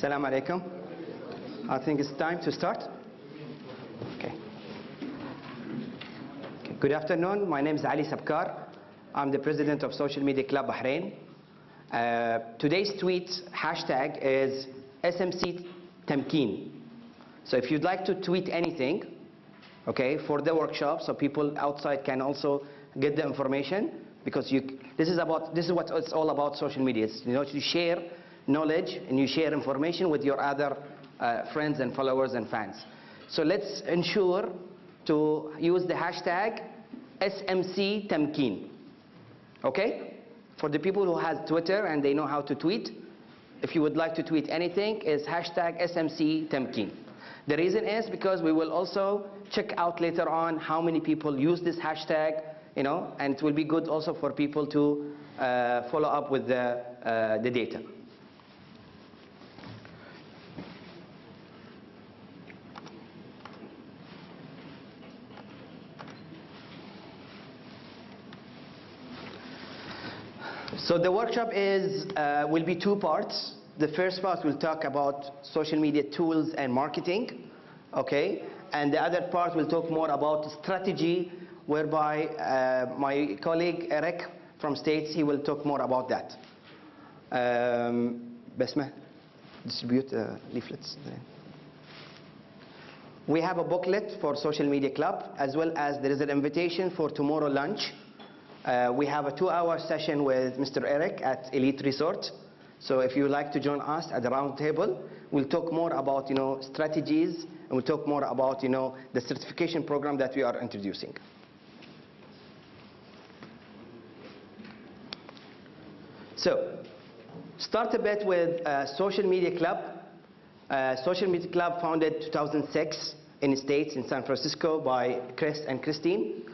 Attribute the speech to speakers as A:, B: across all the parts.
A: Assalamu alaikum. I think it's time to start. Okay. Good afternoon. My name is Ali Sabkar. I'm the president of Social Media Club Bahrain. Today's tweet hashtag is SMC Tamkeen. So if you'd like to tweet anything, okay, for the workshop, so people outside can also get the information, because this is what it's all about. Social media. It's, you share knowledge and you share information with your other friends and followers and fans. So let's ensure to use the hashtag SMC Tamkeen. Okay? For the people who have Twitter and they know how to tweet, if you would like to tweet anything, is hashtag SMC Tamkeen. The reason is because we will also check out later on how many people use this hashtag, and it will be good also for people to follow up with the data. So the workshop will be two parts. The first part will talk about social media tools and marketing, okay? And the other part will talk more about strategy, whereby my colleague Eric from States, he will talk more about that. Basma, distribute leaflets. We have a booklet for Social Media Club, as well as there is an invitation for tomorrow lunch. We have a 2-hour session with Mr. Eric at Elite Resort. So if you would like to join us at the round table, we'll talk more about strategies, and we'll talk more about the certification program that we are introducing. So start a bit with Social Media Club. Social Media Club founded 2006 in the States, in San Francisco, by Chris and Christine.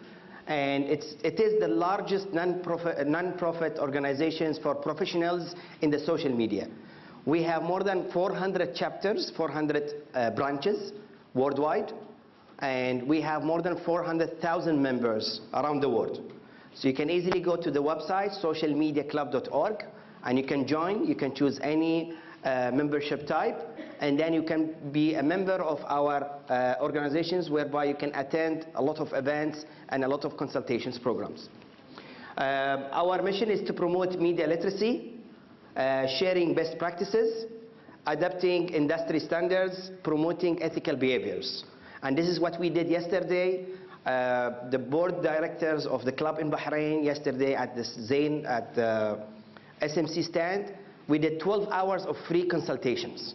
A: And it is the largest non-profit organizations for professionals in the social media. We have more than 400 chapters, 400 branches worldwide, and we have more than 400,000 members around the world. So you can easily go to the website, socialmediaclub.org, and you can join. You can choose any membership type, and then you can be a member of our organizations, whereby you can attend a lot of events and a lot of consultations programs. Our mission is to promote media literacy, sharing best practices, adapting industry standards, promoting ethical behaviors. And this is what we did yesterday. The board directors of the club in Bahrain yesterday at the Zain, at the SMC stand, we did 12 hours of free consultations.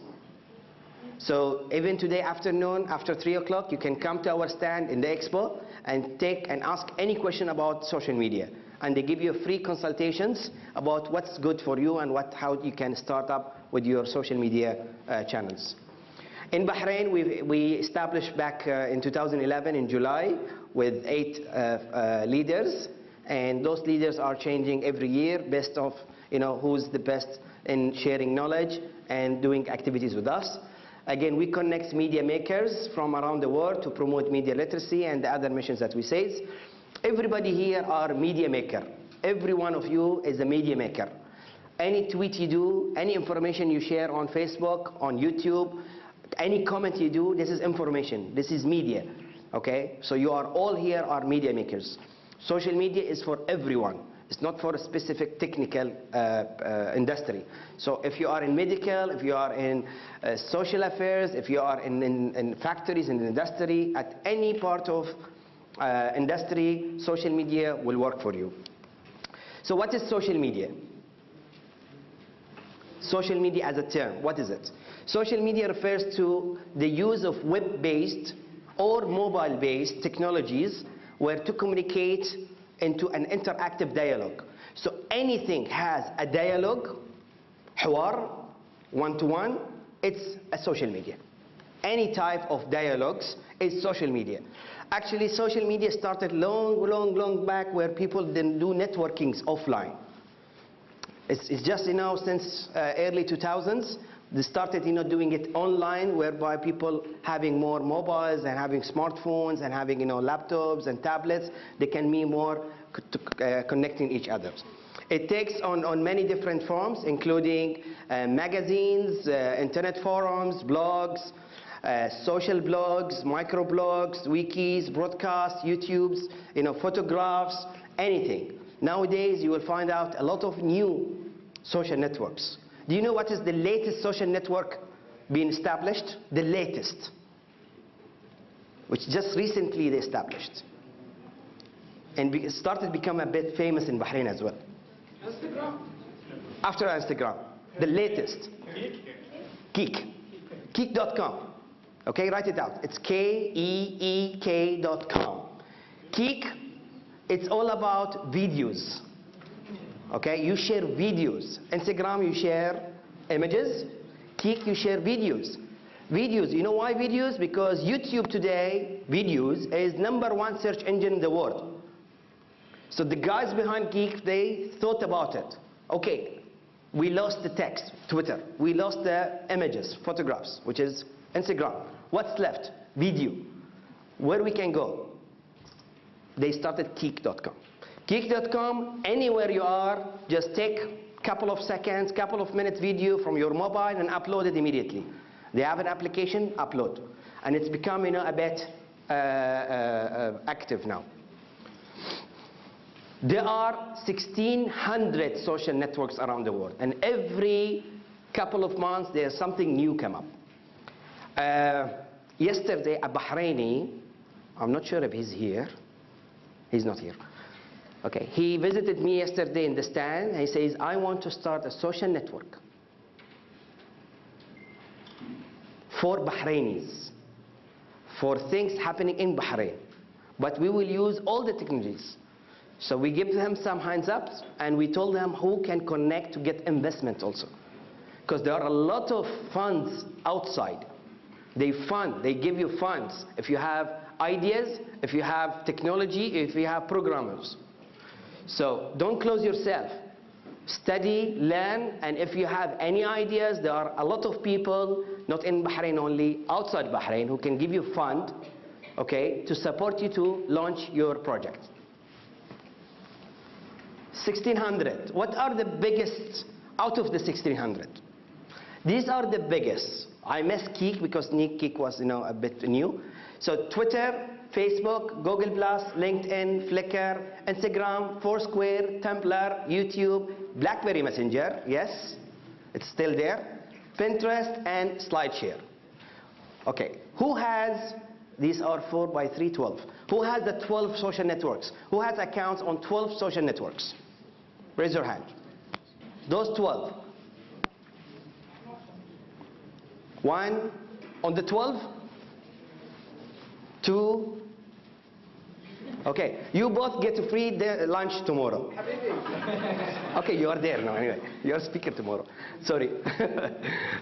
A: So even today afternoon, after 3 o'clock, you can come to our stand in the expo and ask any question about social media. And they give you free consultations about what's good for you and how you can start up with your social media channels. In Bahrain, we established back in 2011 in July with 8 leaders, and those leaders are changing every year based off who's the best in sharing knowledge and doing activities with us. Again, we connect media makers from around the world to promote media literacy and the other missions that we say. Everybody here are media maker. Every one of you is a media maker. Any tweet you do, any information you share on Facebook, on YouTube, any comment you do, this is information. This is media. Okay? So you are all here are media makers. Social media is for everyone. It's not for a specific technical industry. So if you are in medical, if you are in social affairs, if you are in factories, in the industry, at any part of industry, social media will work for you. So what is social media? Social media as a term, what is it? Social media refers to the use of web-based or mobile-based technologies where to communicate into an interactive dialogue. So anything has a dialogue, حوار, one-to-one, it's a social media. Any type of dialogues is social media. Actually, social media started long back, where people didn't do networkings offline. It's just since early 2000s, they started doing it online, whereby people having more mobiles and having smartphones and having laptops and tablets, they can be more connecting each other. It takes on many different forms, including magazines, internet forums, blogs, social blogs, microblogs, wikis, broadcasts, YouTubes, photographs, anything. Nowadays, you will find out a lot of new social networks. Do you know what is the latest social network being established? The latest, which just recently they established. And started to become a bit famous in Bahrain as well.
B: Instagram.
A: After Instagram, the latest. Keek. Keek.com. Okay, write it out. It's Keek.com. Keek, it's all about videos. Okay, you share videos. Instagram, you share images. Keek, you share videos. Videos, you know why videos? Because YouTube today, videos, is #1 search engine in the world. So the guys behind Keek, they thought about it. Okay, we lost the text, Twitter. We lost the images, photographs, which is Instagram. What's left? Video. Where we can go? They started Keek.com. Keek.com, anywhere you are, just take a couple of seconds, couple of minutes video from your mobile and upload it immediately. They have an application, upload. And it's become a bit active now. There are 1,600 social networks around the world, and every couple of months there's something new come up. Yesterday, a Bahraini, I'm not sure if he's here. He's not here. Okay, he visited me yesterday in the stand. He says, I want to start a social network for Bahrainis, for things happening in Bahrain. But we will use all the technologies. So we give them some hands up, and we told them who can connect to get investment also. Because there are a lot of funds outside. They give you funds if you have ideas, if you have technology, if you have programmers. So don't close yourself. Study, learn, and if you have any ideas, there are a lot of people, not in Bahrain only, outside Bahrain, who can give you fund, okay, to support you to launch your project. 1,600. What are the biggest out of the 1,600? These are the biggest. I missed Keek because Keek was a bit new. So Twitter, Facebook, Google+, LinkedIn, Flickr, Instagram, Foursquare, Tumblr, YouTube, BlackBerry Messenger, yes, it's still there, Pinterest, and SlideShare. Okay, who has, these are 4 by 3, 12. Who has the 12 social networks? Who has accounts on 12 social networks? Raise your hand. Those 12. 1 on the 12. 2. Okay, you both get free lunch tomorrow. Okay, you are there now anyway. You are speaker tomorrow. Sorry.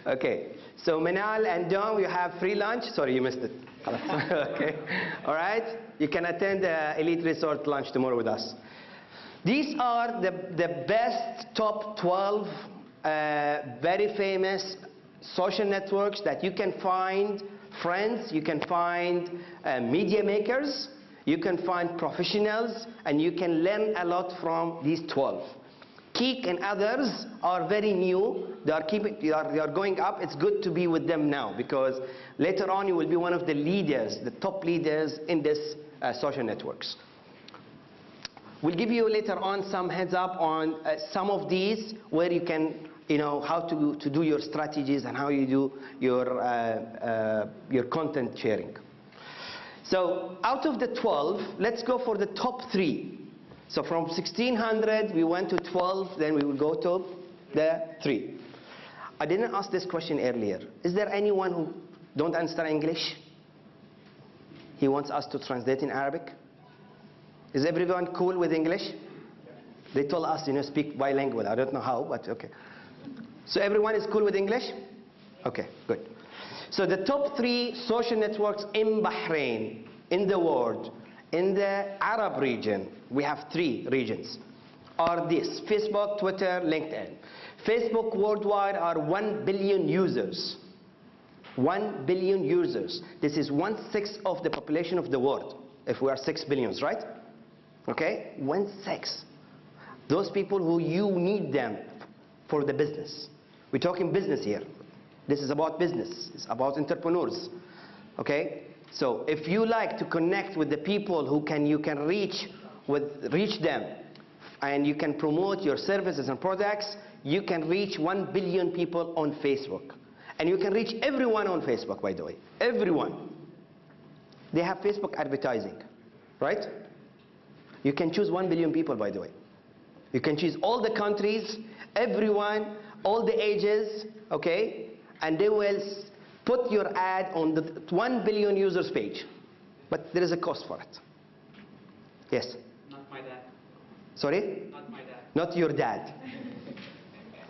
A: Okay, so Manal and Dom, you have free lunch. Sorry, you missed it. Okay, all right. You can attend the Elite Resort lunch tomorrow with us. These are the best top 12 very famous social networks that you can find friends, you can find media makers, you can find professionals, and you can learn a lot from these 12. Keek and others are very new. They are going up. It's good to be with them now because later on you will be one of the leaders, the top leaders in this social networks. We'll give you later on some heads up on some of these where you can, how to do your strategies and how you do your content sharing. So out of the 12, let's go for the top 3. So from 1,600, we went to 12, then we will go to the 3. I didn't ask this question earlier. Is there anyone who don't understand English? He wants us to translate in Arabic? Is everyone cool with English? They told us, speak bilingual. I don't know how, but okay. So everyone is cool with English? Okay, good. So the top 3 social networks in Bahrain, in the world, in the Arab region, we have 3 regions, are this: Facebook, Twitter, LinkedIn. Facebook worldwide are 1 billion users. 1 billion users. This is 1/6 of the population of the world, if we are 6 billions, right? Okay, 1/6. Those people who you need them for the business. We're talking business here. This is about business. It's about entrepreneurs. Okay? So if you like to connect with the people who you can reach them, and you can promote your services and products, you can reach 1 billion people on Facebook. And you can reach everyone on Facebook, by the way. Everyone. They have Facebook advertising, right? You can choose 1 billion people, by the way. You can choose all the countries, everyone, all the ages, okay? And they will put your ad on the 1 billion users page. But there is a cost for it. Yes?
B: Not my dad.
A: Sorry?
B: Not my dad.
A: Not your dad.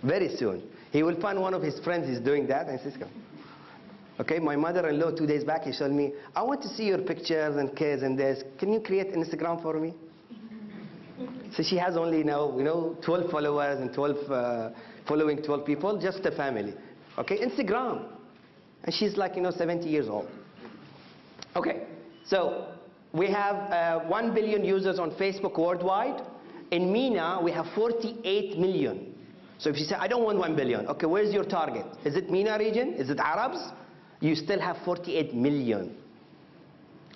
A: Very soon. He will find one of his friends is doing that and says, okay, my mother-in-law 2 days back, he told me, I want to see your pictures and kids and this. Can you create Instagram for me? So she has only now, 12 followers and following 12 people, just a family. Okay, Instagram. And she's like, 70 years old. Okay, so we have 1 billion users on Facebook worldwide. In MENA, we have 48 million. So if you say, I don't want 1 billion, okay, where's your target? Is it MENA region? Is it Arabs? You still have 48 million.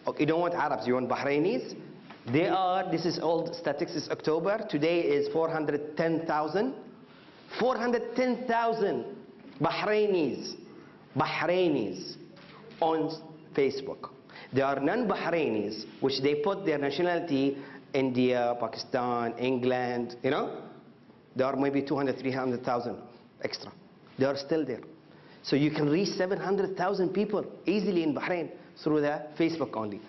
A: Okay, you don't want Arabs, you want Bahrainis. This is old statistics, October. Today is 410,000. 410,000 Bahrainis on Facebook. There are non-Bahrainis, which they put their nationality, India, Pakistan, England, There are maybe 200, 300,000 extra. They are still there. So you can reach 700,000 people easily in Bahrain through the Facebook only.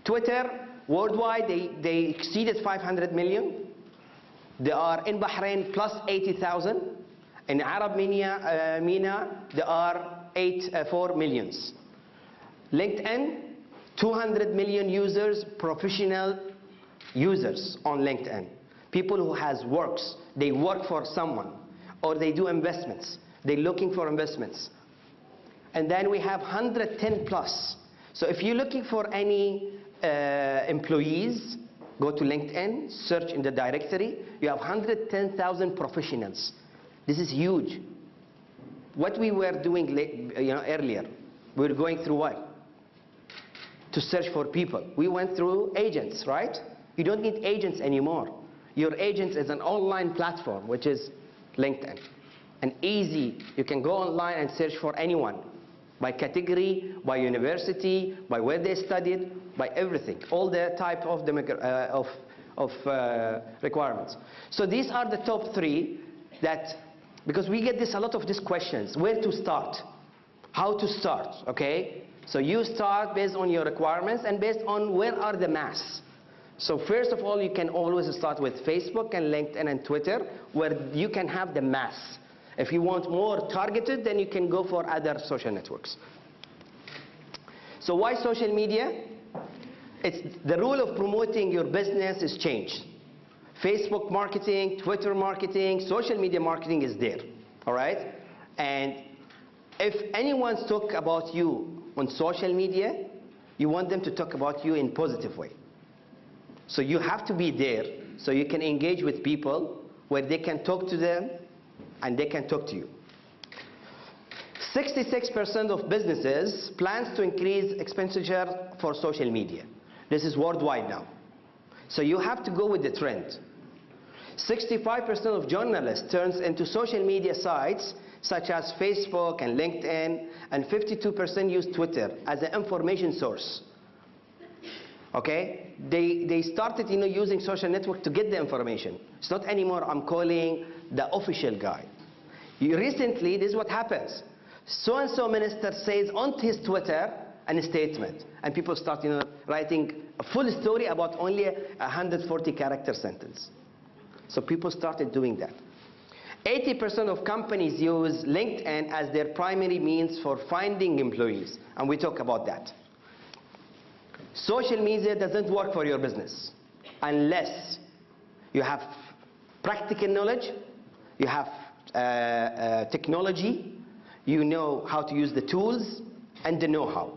A: Twitter, worldwide, they exceeded 500 million. They are in Bahrain plus 80,000. In Arab MENA, there are 4 millions. LinkedIn, 200 million users, professional users on LinkedIn. People who has works. They work for someone, or they do investments. They're looking for investments. And then we have 110 plus. So if you're looking for any employees, go to LinkedIn, search in the directory. You have 110,000 professionals. This is huge. What we were doing earlier, we were going through what? To search for people. We went through agents, right? You don't need agents anymore. Your agent is an online platform, which is LinkedIn. And easy, you can go online and search for anyone, by category, by university, by where they studied, by everything, all the type of requirements. So these are the top 3 that, because we get a lot of these questions, where to start, how to start, okay? So you start based on your requirements and based on where are the mass. So first of all, you can always start with Facebook and LinkedIn and Twitter, where you can have the mass. If you want more targeted, then you can go for other social networks. So why social media? It's the rule of promoting your business is changed. Facebook marketing, Twitter marketing, social media marketing is there, all right? And if anyone talk about you on social media, you want them to talk about you in a positive way. So you have to be there so you can engage with people where they can talk to them and they can talk to you. 66% of businesses plans to increase expenditure for social media. This is worldwide now. So you have to go with the trend. 65% of journalists turns into social media sites such as Facebook and LinkedIn, and 52% use Twitter as an information source. Okay? They started using social network to get the information. It's not anymore I'm calling the official guy. Recently, this is what happens. So-and-so minister says on his Twitter a statement, and people start writing a full story about only a 140 character sentence. So people started doing that. 80% of companies use LinkedIn as their primary means for finding employees, and we talk about that. Social media doesn't work for your business unless you have practical knowledge, you have technology, you know how to use the tools, and the know-how.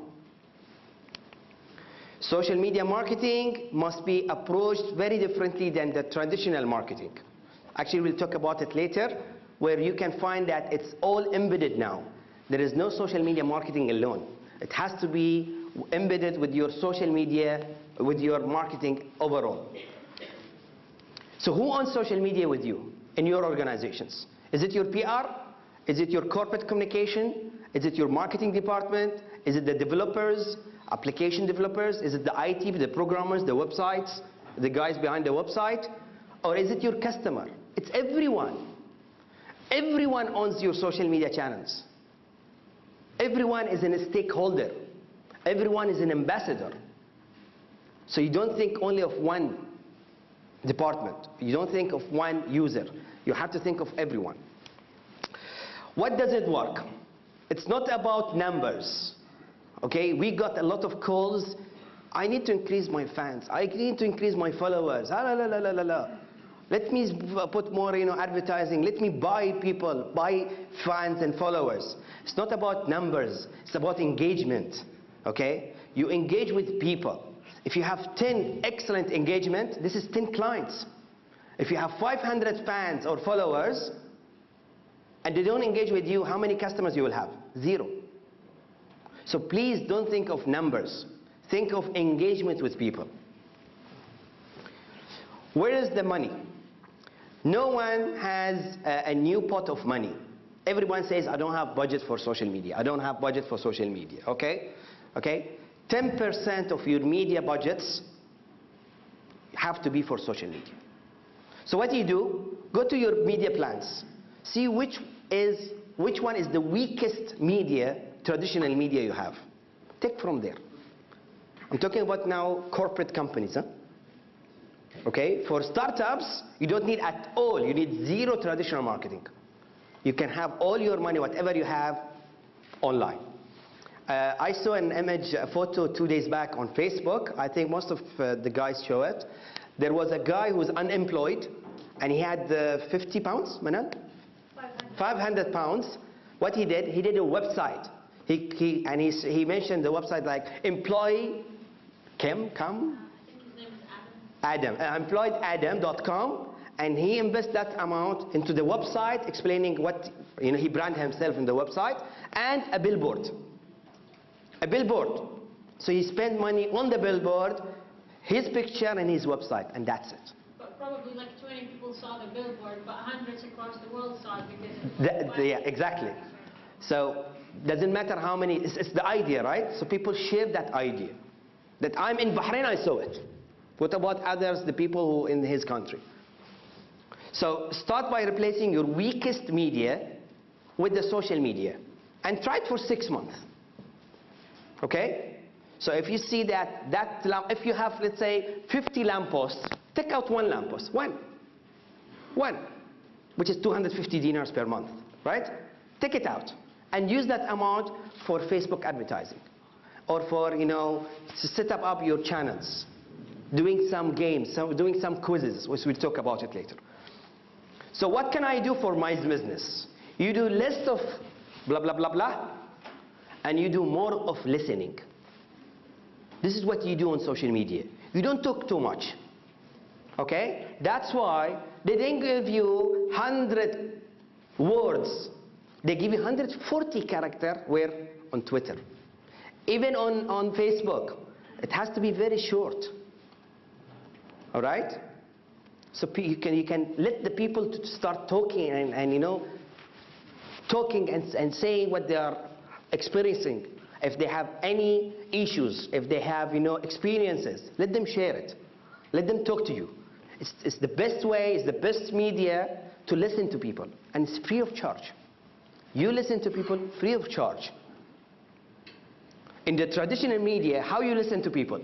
A: Social media marketing must be approached very differently than the traditional marketing. Actually, we'll talk about it later, where you can find that it's all embedded now. There is no social media marketing alone. It has to be embedded with your social media, with your marketing overall. So who owns social media with you in your organizations? Is it your PR? Is it your corporate communication? Is it your marketing department? Is it the developers, application developers? Is it the IT, the programmers, the websites, the guys behind the website? Or is it your customer? It's everyone. Everyone owns your social media channels. Everyone is a stakeholder. Everyone is an ambassador. So you don't think only of one department. You don't think of one user. You have to think of everyone. What does it work? It's not about numbers. Okay, we got a lot of calls. I need to increase my fans. I need to increase my followers. Let me put more, advertising. Let me buy people, buy fans and followers. It's not about numbers. It's about engagement. Okay, you engage with people. If you have 10 excellent engagement, this is 10 clients. If you have 500 fans or followers, and they don't engage with you, how many customers you will have? 0. So please don't think of numbers. Think of engagement with people. Where is the money? No one has a new pot of money. Everyone says, I don't have budget for social media. I don't have budget for social media, okay? Okay? 10% of your media budgets have to be for social media. So what do you do? Go to your media plans. See which one is the weakest media, traditional media you have. Take from there. I'm talking about now corporate companies. Okay? For startups, you don't need at all. You need 0 traditional marketing. You can have all your money, whatever you have, online. I saw an image, a photo 2 days back on Facebook. I think most of the guys show it. There was a guy who was unemployed, and he had 50 pounds, Manal? 500 pounds. What he did a website. He mentioned the website like employee employedadam.com, and he invested that amount into the website, explaining what he branded himself in the website, and a billboard. A billboard. So he spent money on the billboard, his picture and his website, and that's it.
B: But probably like 20 people saw the billboard, but hundreds across the world saw it because
A: yeah, exactly. So doesn't matter how many, it's the idea, right? So people share that idea. That I'm in Bahrain, I saw it. What about others, the people who in his country? So start by replacing your weakest media with the social media. And try it for 6 months. Okay? So if you see that if you have, let's say, 50 lampposts, take out 1 lamppost. One, which is 250 dinars per month, right? Take it out and use that amount for Facebook advertising, or for, to set up your channels, doing some games, doing some quizzes, which we'll talk about it later. So what can I do for my business? You do less of blah, blah, blah, blah, and you do more of listening. This is what you do on social media. You don't talk too much. Okay? That's why they didn't give you 100 words. They give you 140 characters where on Twitter. Even on Facebook. It has to be very short. All right? So you can let the people to start talking and talking and saying what they are experiencing. If they have any issues, if they have experiences, let them share it. Let them talk to you. It's the best way, it's the best media to listen to people, and it's free of charge. You listen to people free of charge. In the traditional media, how you listen to people?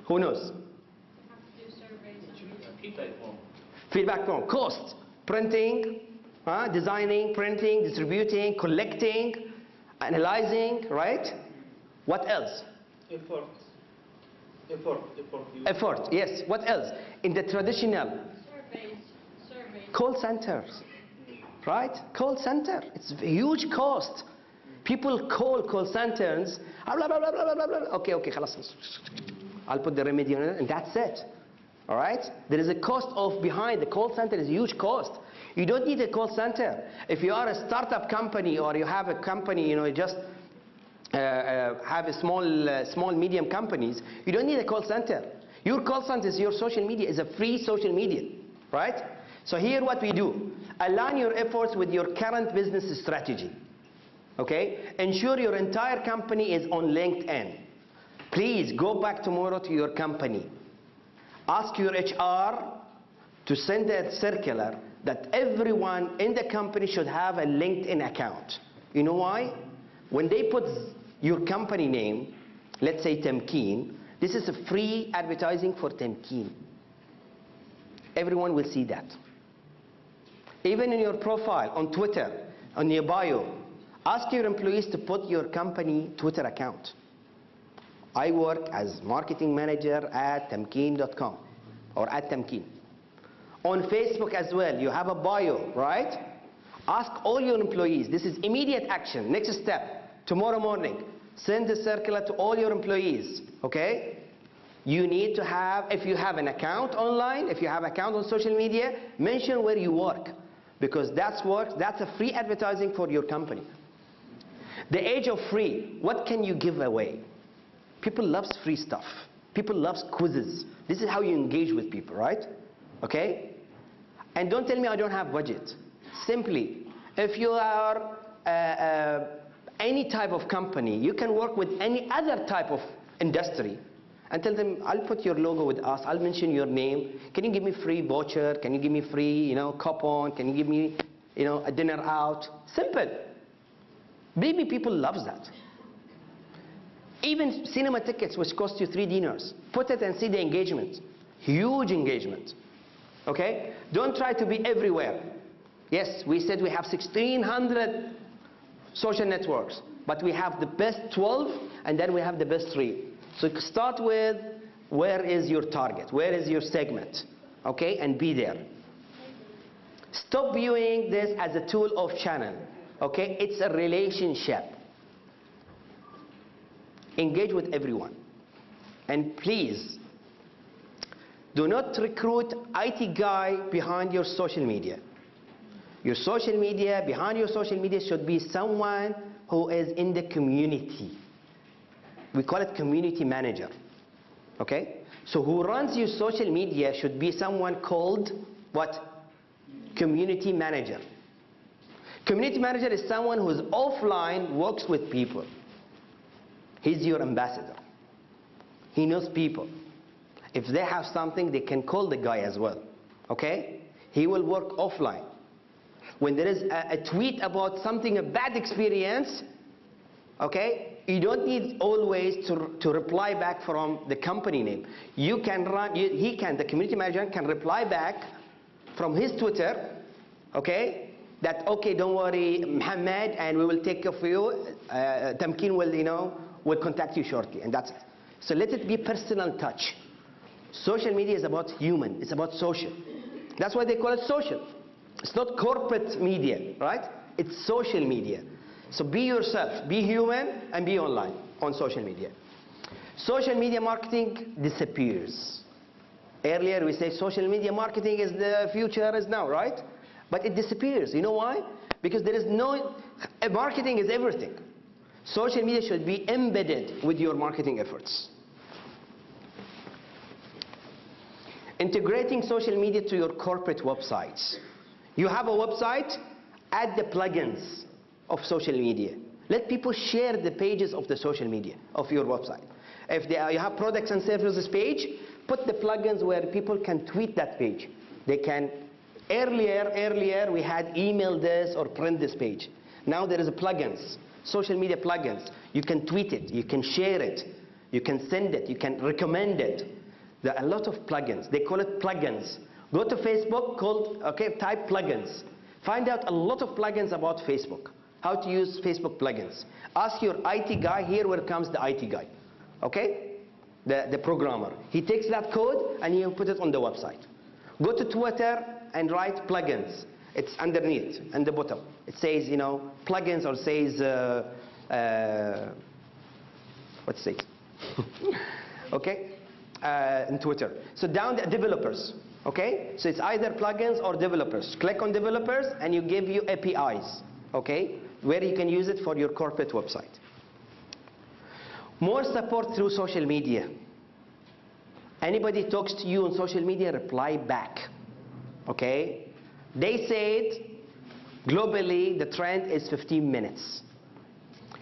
A: Who knows? Feedback form. Cost. Printing, designing, printing, distributing, collecting, analyzing, right? What else? Effort, yes. What else? In the traditional?
B: Surveys.
A: Call centers, right? Call center. It's a huge cost. People call centers. Blah, blah, blah, blah, blah, blah. Okay, خلاص. I'll put the remedy on it, and that's it. All right? There is a cost of behind. The call center is a huge cost. You don't need a call center. If you are a startup company or you have a company, you just have a small, medium companies, you don't need a call center. Your call center is your social media, is a free social media, right? So here what we do, align your efforts with your current business strategy, okay? Ensure your entire company is on LinkedIn. Please go back tomorrow to your company. Ask your HR to send a circular that everyone in the company should have a LinkedIn account. You know why? When they put your company name, let's say Temkeen, this is a free advertising for Temkeen. Everyone will see that. Even in your profile, on Twitter, on your bio, ask your employees to put your company Twitter account. I work as marketing manager at Temkeen.com or at Temkeen. On Facebook as well, you have a bio, right? Ask all your employees. This is immediate action. Next step, tomorrow morning, send a circular to all your employees, okay? You need to have, if you have an account online, if you have an account on social media, mention where you work, because that's a free advertising for your company. The age of free, what can you give away? People love free stuff. People love quizzes. This is how you engage with people, right? Okay? And don't tell me I don't have budget. Simply, if you are any type of company, you can work with any other type of industry and tell them, I'll put your logo with us, I'll mention your name, can you give me free voucher, can you give me free, coupon, can you give me, a dinner out? Simple. Believe me, people love that. Even cinema tickets, which cost you 3 dinars, put it and see the engagement. Huge engagement. Okay? Don't try to be everywhere. Yes, we said we have 1,600 social networks, but we have the best 12, and then we have the best 3. So start with, where is your target? Where is your segment? Okay? And be there. Stop viewing this as a tool of channel. Okay? It's a relationship. Engage with everyone. And please, do not recruit IT guy behind your social media. Your social media, behind your social media should be someone who is in the community. We call it community manager. Okay? So who runs your social media should be someone called what? Community manager. Community manager is someone who's offline, works with people. He's your ambassador. He knows people. If they have something, they can call the guy as well. Okay? He will work offline. When there is a tweet about something, a bad experience, okay, you don't need always to reply back from the company name. You can run, the community manager can reply back from his Twitter, okay, that, okay, don't worry, Mohammed, and we will take care of you. Temkeen will contact you shortly, and that's it. So let it be personal touch. Social media is about human, it's about social. That's why they call it social. It's not corporate media, right? It's social media. So be yourself, be human, and be online on social media. Social media marketing disappears. Earlier we say social media marketing is the future is now, right? But it disappears. You know why? Because there is no, marketing is everything. Social media should be embedded with your marketing efforts. Integrating social media to your corporate websites. You have a website, add the plugins of social media. Let people share the pages of the social media of your website. If you have products and services page, put the plugins where people can tweet that page. They can, earlier we had email this or print this page. Now there is a plugins, social media plugins. You can tweet it, you can share it, you can send it, you can recommend it. There are a lot of plugins. They call it plugins. Go to Facebook, type plugins. Find out a lot of plugins about Facebook. How to use Facebook plugins. Ask your IT guy, here where comes the IT guy. Okay? The programmer. He takes that code and he'll put it on the website. Go to Twitter and write plugins. It's underneath, and the bottom. It says, plugins, or says, what's it? Okay? in Twitter. So down the developers, okay? So it's either plugins or developers. Click on developers and you give you APIs, okay? Where you can use it for your corporate website. More support through social media. Anybody talks to you on social media, reply back, okay? They said globally the trend is 15 minutes.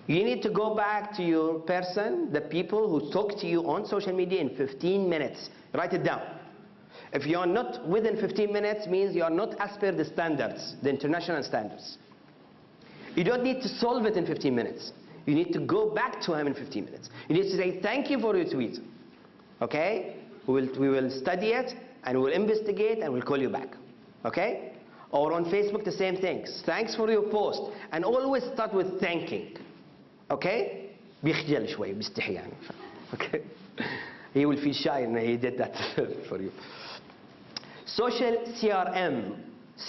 A: You need to go back to your person, the people who talk to you on social media in 15 minutes. Write it down. If you are not within 15 minutes, means you are not as per the standards, the international standards. You don't need to solve it in 15 minutes. You need to go back to him in 15 minutes. You need to say, thank you for your tweet. Okay? We will study it, and we'll investigate, and we'll call you back. Okay? Or on Facebook, the same thing. Thanks for your post. And always start with thanking. Okay? بيخجل شوي بيستحي يعني. Okay? He will feel shy and he did that for you. Social CRM.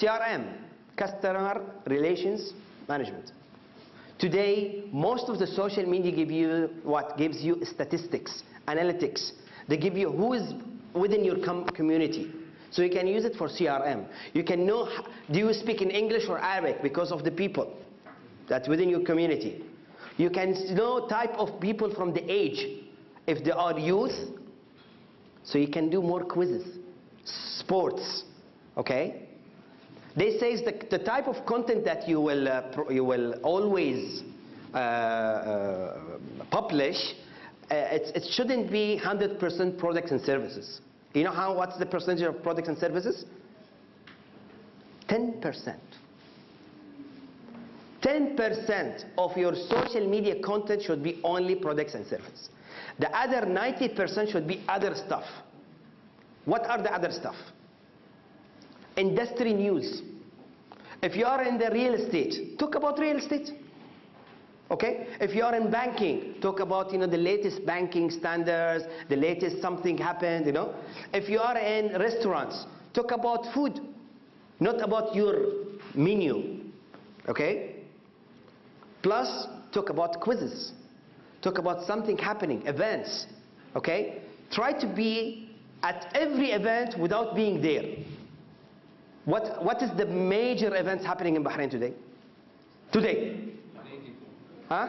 A: CRM, Customer Relations Management. Today, most of the social media give you what? Gives you statistics, analytics. They give you who is within your community. So you can use it for CRM. You can know, do you speak in English or Arabic because of the people that's within your community. You can know type of people from the age. If they are youth, so you can do more quizzes. Sports, okay? They say the type of content that you will always publish, it shouldn't be 100% products and services. You know what's the percentage of products and services? 10%. 10% of your social media content should be only products and services. The other 90% should be other stuff. What are the other stuff? Industry news. If you are in the real estate, talk about real estate. Okay? If you are in banking, talk about the latest banking standards, the latest something happened, If you are in restaurants, talk about food, not about your menu. Okay? Plus, talk about quizzes. Talk about something happening, events. Okay? Try to be at every event without being there. What is the major events happening in Bahrain today? Today? Huh?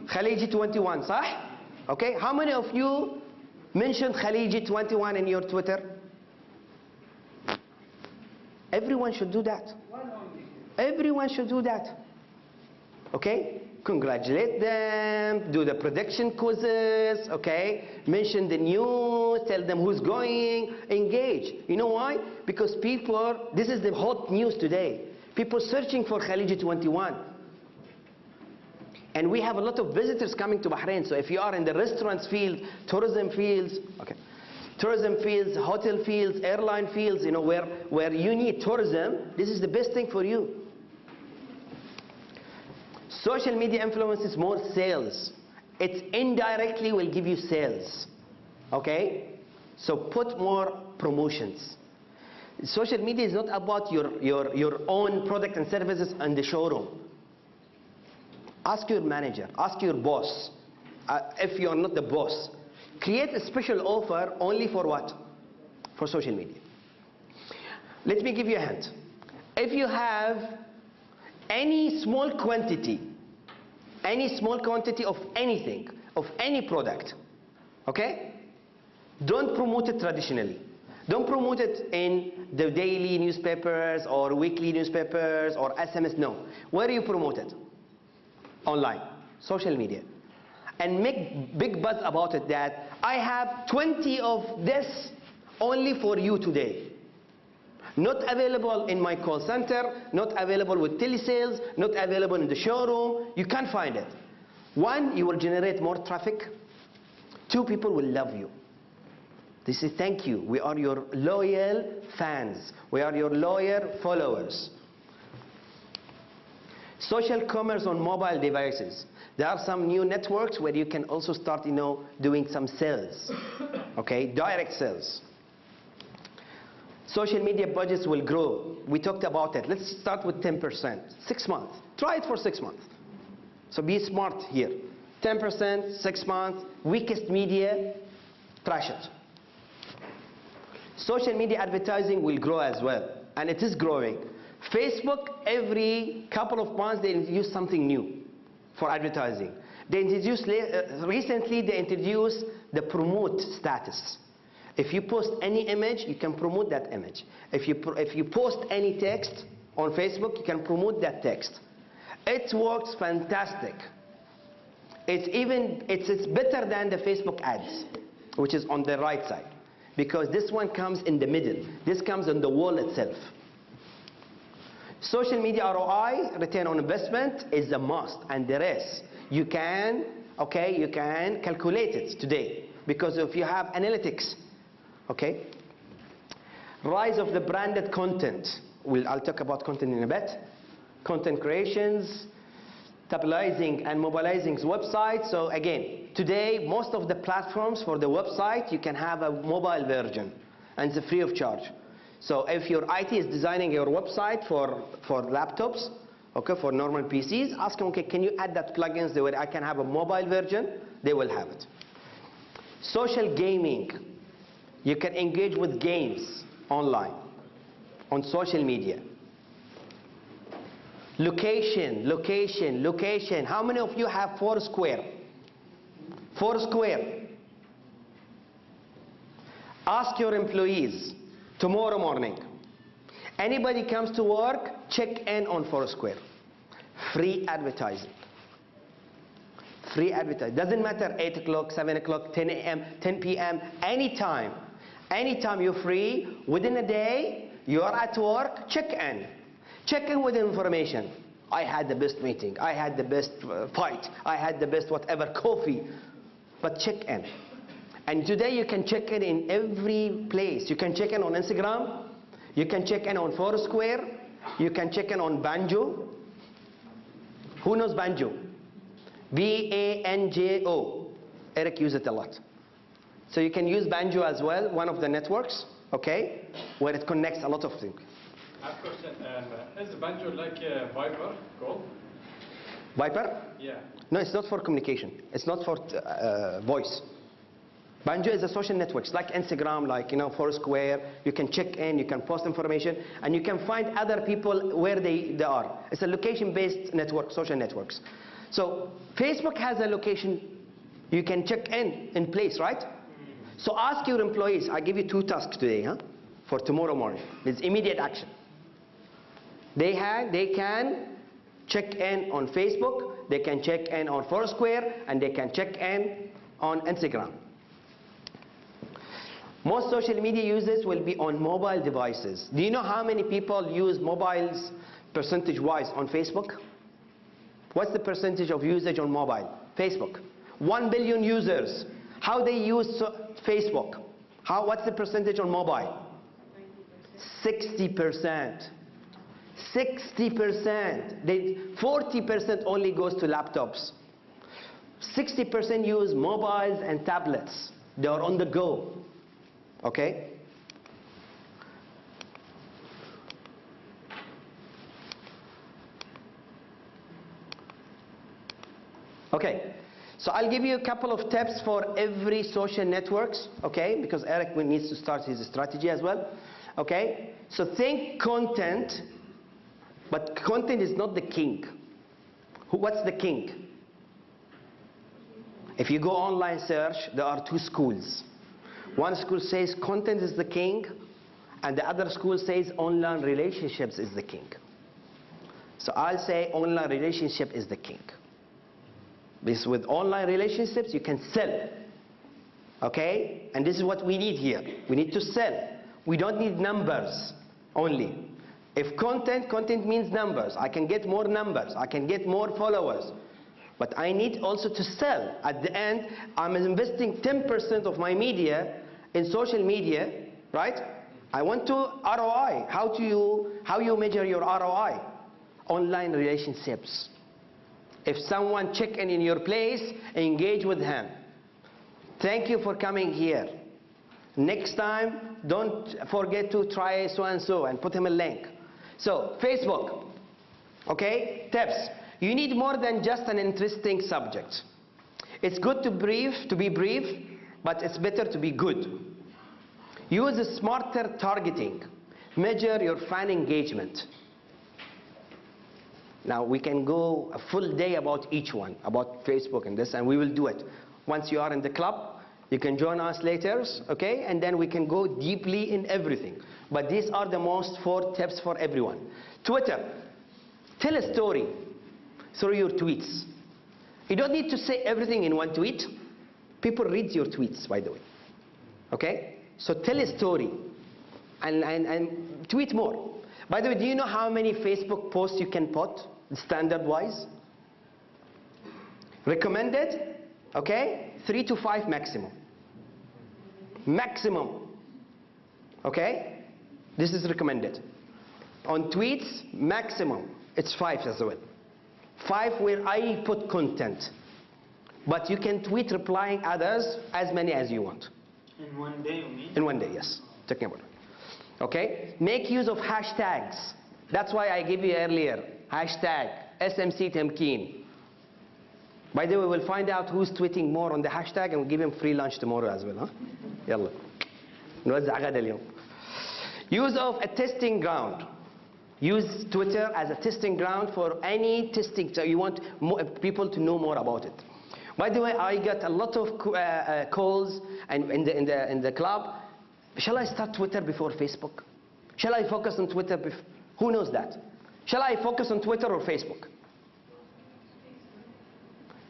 A: Khaliji 21, صح? Okay, how many of you mentioned Khaliji 21 in your Twitter? Everyone should do that. Everyone should do that. Okay? Congratulate them, do the prediction quizzes, okay? Mention the news, tell them who's going, engage. You know why? Because people, this is the hot news today. People searching for Khaliji 21. And we have a lot of visitors coming to Bahrain. So if you are in the restaurants field, tourism fields, okay, tourism fields, hotel fields, airline fields, where you need tourism, this is the best thing for you. Social media influences more sales. It indirectly will give you sales. Okay? So put more promotions. Social media is not about your own product and services in the showroom. Ask your manager, ask your boss, if you are not the boss. Create a special offer only for what? For social media. Let me give you a hint. If you have any small quantity of anything, of any product, okay? Don't promote it traditionally. Don't promote it in the daily newspapers or weekly newspapers or SMS, no. Where do you promote it? Online, social media. And make big buzz about it that I have 20 of this only for you today. Not available in my call center, not available with telesales, not available in the showroom. You can't find it. One, you will generate more traffic. Two, people will love you. They say, thank you. We are your loyal fans. We are your loyal followers. Social commerce on mobile devices. There are some new networks where you can also start, doing some sales. Okay, direct sales. Social media budgets will grow. We talked about it. Let's start with 10%. 6 months. Try it for 6 months. So be smart here. 10%, 6 months, weakest media, trash it. Social media advertising will grow as well, and it is growing. Facebook, every couple of months, they introduce something new for advertising. They introduced, recently they introduced the promote status. If you post any image, you can promote that image. If you post any text on Facebook, you can promote that text. It works fantastic. It's better than the Facebook ads, which is on the right side, because this one comes in the middle. This comes on the wall itself. Social media ROI, return on investment, is a must, and there is. You can calculate it today, because if you have analytics, okay? Rise of the branded content. I'll talk about content in a bit. Content creations, stabilizing and mobilizing websites. So again, today, most of the platforms for the website, you can have a mobile version, and it's free of charge. So if your IT is designing your website for laptops, okay, for normal PCs, ask them, okay, can you add that plugins the way I can have a mobile version? They will have it. Social gaming. You can engage with games online, on social media. Location, location, location. How many of you have Foursquare? Foursquare. Ask your employees tomorrow morning. Anybody comes to work, check in on Foursquare. Free advertising. Free advertising. Doesn't matter 8 o'clock, 7 o'clock, 10 a.m., 10 p.m., anytime. Anytime you're free, within a day, you are at work, check in. Check in with information. I had the best meeting. I had the best fight. I had the best whatever, coffee. But check in. And today you can check in every place. You can check in on Instagram. You can check in on Foursquare. You can check in on Banjo. Who knows Banjo? B-A-N-J-O. Eric uses it a lot. So you can use Banjo as well, one of the networks, okay, where it connects a lot of things.
C: I have a question. Is Banjo like Viber call?
A: Viper?
C: Yeah.
A: No, it's not for communication. It's not for voice. Banjo is a social network. It's like Instagram, like, you know, Foursquare. You can check in, you can post information, and you can find other people where they are. It's a location-based network, social networks. So Facebook has a location. You can check in place, right? So ask your employees. I give you 2 tasks today, for tomorrow morning. It's immediate action. They can check in on Facebook, they can check in on Foursquare, and they can check in on Instagram. Most social media users will be on mobile devices. Do you know how many people use mobiles percentage-wise on Facebook? What's the percentage of usage on mobile? Facebook. 1 billion users. How they use Facebook? What's the percentage on mobile? 60%. 60%. 40% only goes to laptops. 60% use mobiles and tablets. They are on the go. Okay? Okay. So I'll give you a couple of tips for every social networks, okay? Because Eric needs to start his strategy as well, okay? So think content, but content is not the king. What's the king? If you go online search, there are 2 schools. One school says content is the king, and the other school says online relationships is the king. So I'll say online relationship is the king. Because with online relationships, you can sell. Okay? And this is what we need here. We need to sell. We don't need numbers only. If content means numbers. I can get more numbers. I can get more followers. But I need also to sell. At the end, I'm investing 10% of my media in social media, right? I want to ROI. How you measure your ROI? Online relationships. If someone check in your place, engage with him. Thank you for coming here. Next time, don't forget to try so-and-so and put him a link. So, Facebook, okay, tips. You need more than just an interesting subject. It's good to be brief, but it's better to be good. Use smarter targeting. Measure your fan engagement. Now we can go a full day about each one, about Facebook and this, and we will do it. Once you are in the club, you can join us later, okay? And then we can go deeply in everything. But these are the most 4 tips for everyone. Twitter, tell a story through your tweets. You don't need to say everything in one tweet. People read your tweets, by the way. Okay? So tell a story and tweet more. By the way, do you know how many Facebook posts you can put, standard-wise? Recommended, okay? 3 to 5 maximum. Maximum. Okay? This is recommended. On tweets, maximum. It's 5 as well. 5 where I put content. But you can tweet replying others as many as you want.
D: In one day, you mean?
A: In one day, yes. Talking about it. Okay? Make use of hashtags. That's why I gave you earlier. Hashtag SMC Temkeen. By the way, we'll find out who's tweeting more on the hashtag and we'll give him free lunch tomorrow as well. Huh? يلا. نوزع غدا اليوم. Use of a testing ground. Use Twitter as a testing ground for any testing. So you want people to know more about it. By the way, I got a lot of calls and in the club. Shall I start Twitter before Facebook? Shall I focus on Twitter? Who knows that? Shall I focus on Twitter or Facebook?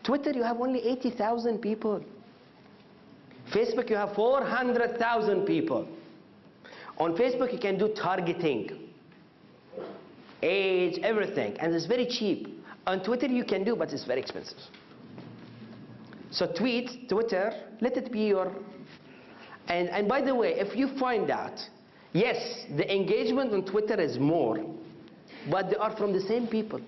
A: Twitter, you have only 80,000 people. Facebook, you have 400,000 people. On Facebook, you can do targeting, age, everything, and it's very cheap. On Twitter, you can do, but it's very expensive. So Twitter, let it be your... And by the way, if you find out, yes, the engagement on Twitter is more, but they are from the same people.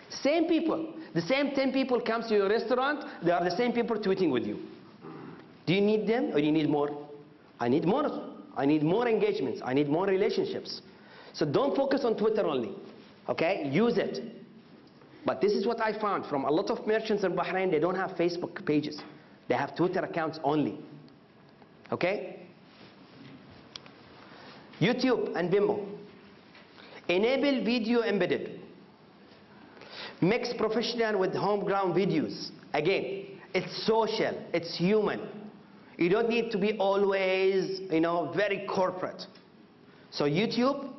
A: Same people. The same 10 people comes to your restaurant, they are the same people tweeting with you. Do you need them or do you need more? I need more. I need more engagements. I need more relationships. So don't focus on Twitter only. Okay? Use it. But this is what I found from a lot of merchants in Bahrain, they don't have Facebook pages. They have Twitter accounts only. Okay? YouTube and Vimeo. Enable video embedded. Mix professional with homegrown videos. Again, it's social, it's human. You don't need to be always, very corporate. So YouTube,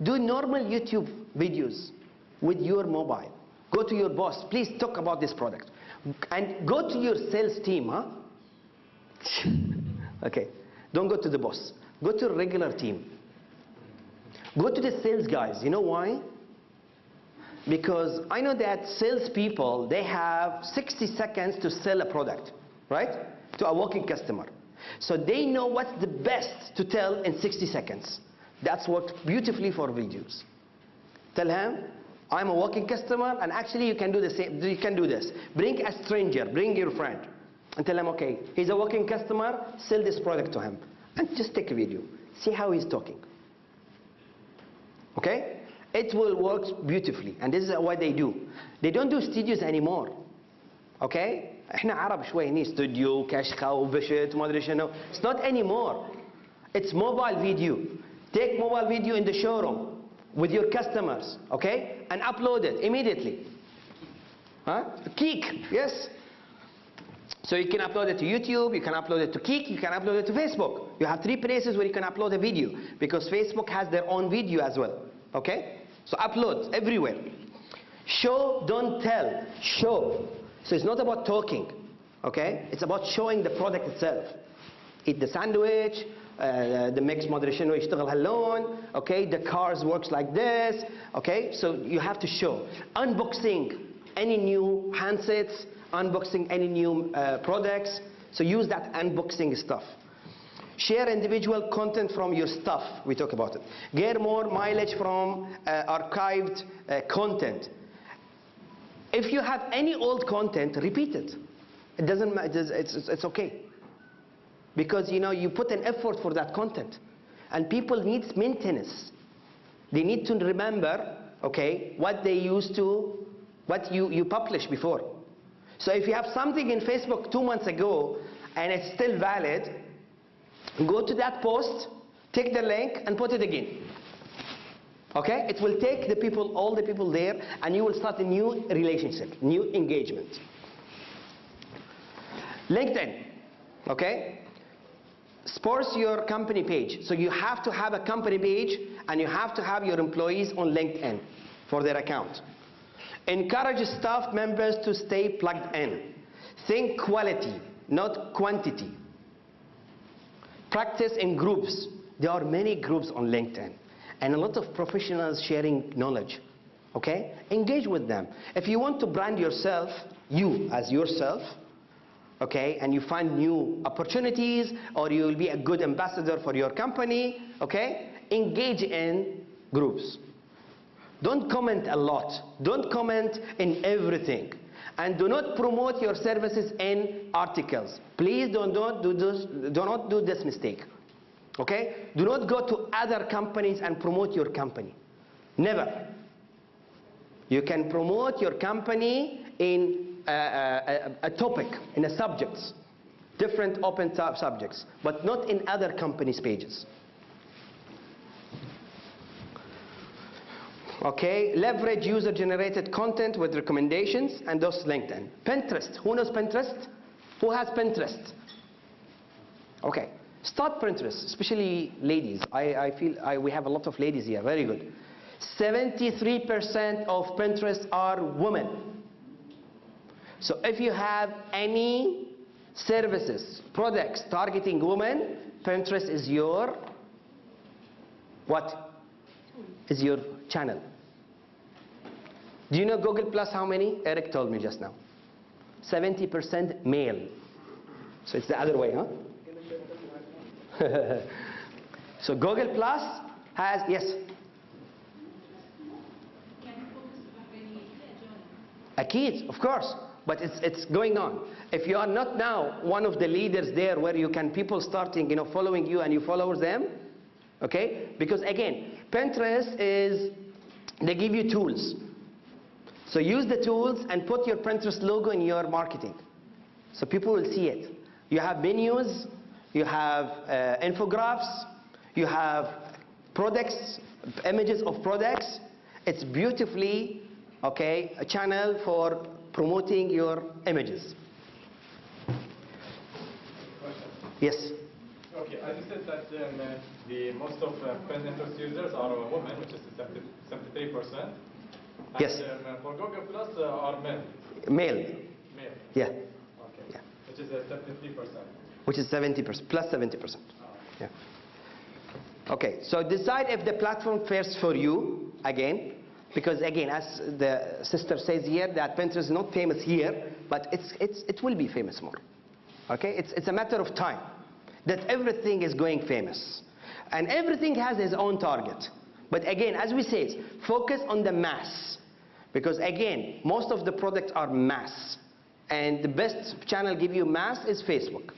A: do normal YouTube videos with your mobile. Go to your boss, please talk about this product. And go to your sales team, huh? Okay, don't go to the boss. Go to a regular team. Go to the sales guys. You know why? Because I know that salespeople, they have 60 seconds to sell a product, right? To a walking customer. So they know what's the best to tell in 60 seconds. That's worked beautifully for videos. Tell him, I'm a walking customer, and actually you can do the same. You can do this. Bring a stranger, bring your friend, and tell him, okay, he's a walking customer, sell this product to him. And just take a video. See how he's talking. Okay? It will work beautifully, and this is what they do. They don't do studios anymore. Okay? احنا عرب شوي هني studio كشخة وبشت وما أدري شنو. It's not anymore. It's mobile video. Take mobile video in the showroom with your customers, okay? And upload it immediately. Huh? Kik, yes? So you can upload it to YouTube, you can upload it to Kik, you can upload it to Facebook. You have 3 places where you can upload a video because Facebook has their own video as well. Okay? So upload everywhere. Show, don't tell. Show. So it's not about talking. Okay? It's about showing the product itself. Eat the sandwich, the mix moderation يشتغل هاللون. Okay? The cars works like this. Okay? So you have to show. Unboxing any new handsets, unboxing any new products. So use that unboxing stuff. Share individual content from your stuff. We talk about it. Get more mileage from archived content. If you have any old content, repeat it. It doesn't matter. It's okay. Because you put an effort for that content, and people need maintenance. They need to remember, okay, what they used to, what you published before. So if you have something in Facebook 2 months ago and it's still valid, Go to that post, take the link and put it again. Okay? It will take the people, all the people there, and you will start a new relationship, new engagement. LinkedIn, okay? Sponsor your company page. So you have to have a company page and you have to have your employees on LinkedIn for their account. Encourage staff members to stay plugged in. Think quality, not quantity. Practice in groups. There are many groups on LinkedIn and a lot of professionals sharing knowledge. Okay? Engage with them. If you want to brand yourself, you as yourself, okay, and you find new opportunities, or you will be a good ambassador for your company, okay, engage in groups. Don't comment a lot. Don't comment in everything. And do not promote your services in articles. Please do not do this mistake. Okay? Do not go to other companies and promote your company. Never. You can promote your company in a topic, in a subject, different open subjects, but not in other companies' pages. Okay, leverage user-generated content with recommendations, and those LinkedIn. Pinterest, who knows Pinterest? Who has Pinterest? Okay, start Pinterest, especially ladies. I feel we have a lot of ladies here, very good. 73% of Pinterest are women. So if you have any services, products targeting women, Pinterest is your, what? Is your channel. Do you know Google Plus how many? Eric told me just now. 70% male. So it's the other way, huh? So Google Plus has, yes? Akid, of course. But it's going on. If you are not now one of the leaders there where you can, people starting, following you and you follow them, okay? Because again, Pinterest is, they give you tools. So use the tools and put your Pinterest logo in your marketing. So people will see it. You have menus, you have infographics, you have products, images of products. It's beautifully, okay, a channel for promoting your images.
C: Question.
A: Yes.
C: Okay, as you said that the most of Pinterest users are women, which is 73%. And,
A: Yes.
C: For Google Plus are men.
A: Male.
C: Male.
A: Yeah.
C: Okay.
A: Yeah.
C: Which is 73%.
A: Which is 70%, plus 70%.
C: Oh.
A: Yeah. Okay, so decide if the platform fares for you, again, because again, as the sister says here, that Pinterest is not famous here, but it will be famous more. Okay, it's a matter of time that everything is going famous. And everything has its own target. But again, as we say, focus on the mass. Because again, most of the products are mass. And the best channel give you mass is Facebook.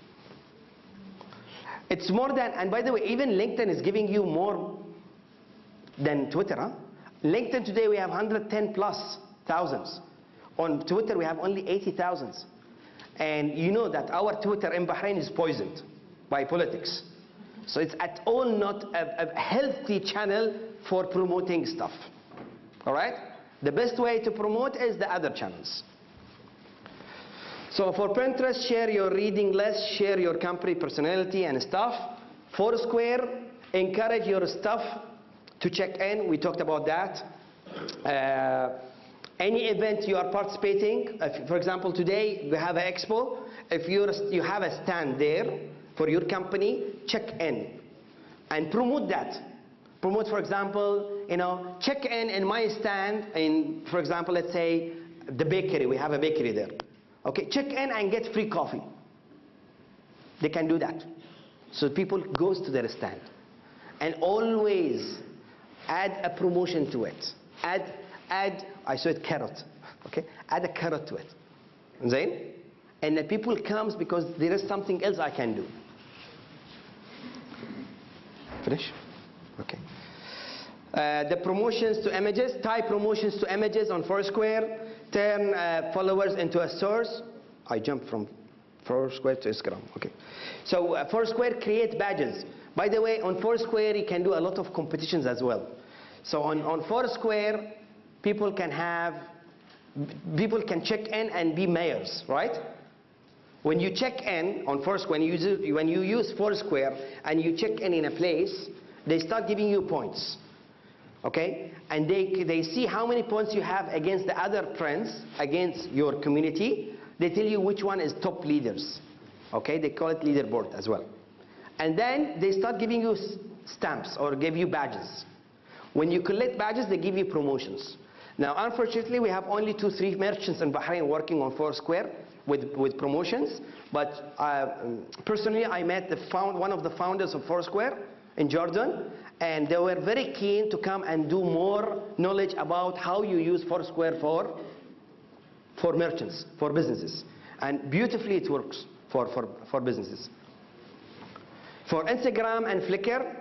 A: It's more than, and by the way, even LinkedIn is giving you more than Twitter, huh? LinkedIn today we have 110 plus thousands. On Twitter we have only 80,000. And you know that our Twitter in Bahrain is poisoned by politics. So it's at all not a healthy channel for promoting stuff. All right? The best way to promote is the other channels. So for Pinterest, share your reading list, share your company personality and stuff. Foursquare, encourage your staff to check in. We talked about that. Any event you are participating, for example, today we have an expo. If you have a stand there for your company, check in and promote that. Promote, for example, check in my stand in, for example, let's say the bakery. We have a bakery there. Okay, check in and get free coffee. They can do that. So people goes to their stand. And always add a promotion to it. Add, I saw it carrot. Okay, add a carrot to it. Zain? And the people comes because there is something else I can do. Finish? Okay. The promotions to images, tie promotions to images on Foursquare, turn followers into a source. I jumped from Foursquare to Instagram. Okay. So Foursquare create badges. By the way, on Foursquare you can do a lot of competitions as well. So on Foursquare, people can check in and be mayors, right? When you check in on Foursquare, when you use Foursquare and you check in a place, they start giving you points, okay? And they see how many points you have against the other friends, against your community. They tell you which one is top leaders, okay? They call it leaderboard as well. And then they start giving you stamps or give you badges. When you collect badges, they give you promotions. Now, unfortunately, we have only 2-3 merchants in Bahrain working on Foursquare with promotions. But personally, I met one of the founders of Foursquare in Jordan, and they were very keen to come and do more knowledge about how you use Foursquare for merchants, for businesses. And beautifully it works for businesses. For Instagram and Flickr,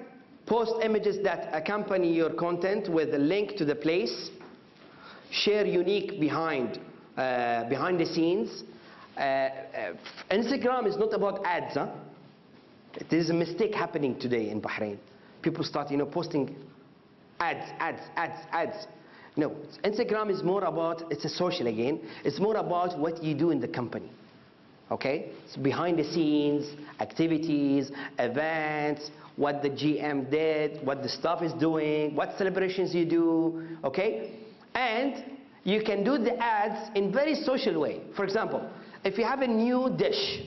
A: post images that accompany your content with a link to the place. Share unique behind the scenes. Instagram is not about ads. Huh? There is a mistake happening today in Bahrain. People start, posting ads. No, Instagram is more about, it's a social again, it's more about what you do in the company. Okay? It's behind the scenes, activities, events, what the GM did, what the staff is doing, what celebrations you do, okay? And you can do the ads in very social way. For example, if you have a new dish,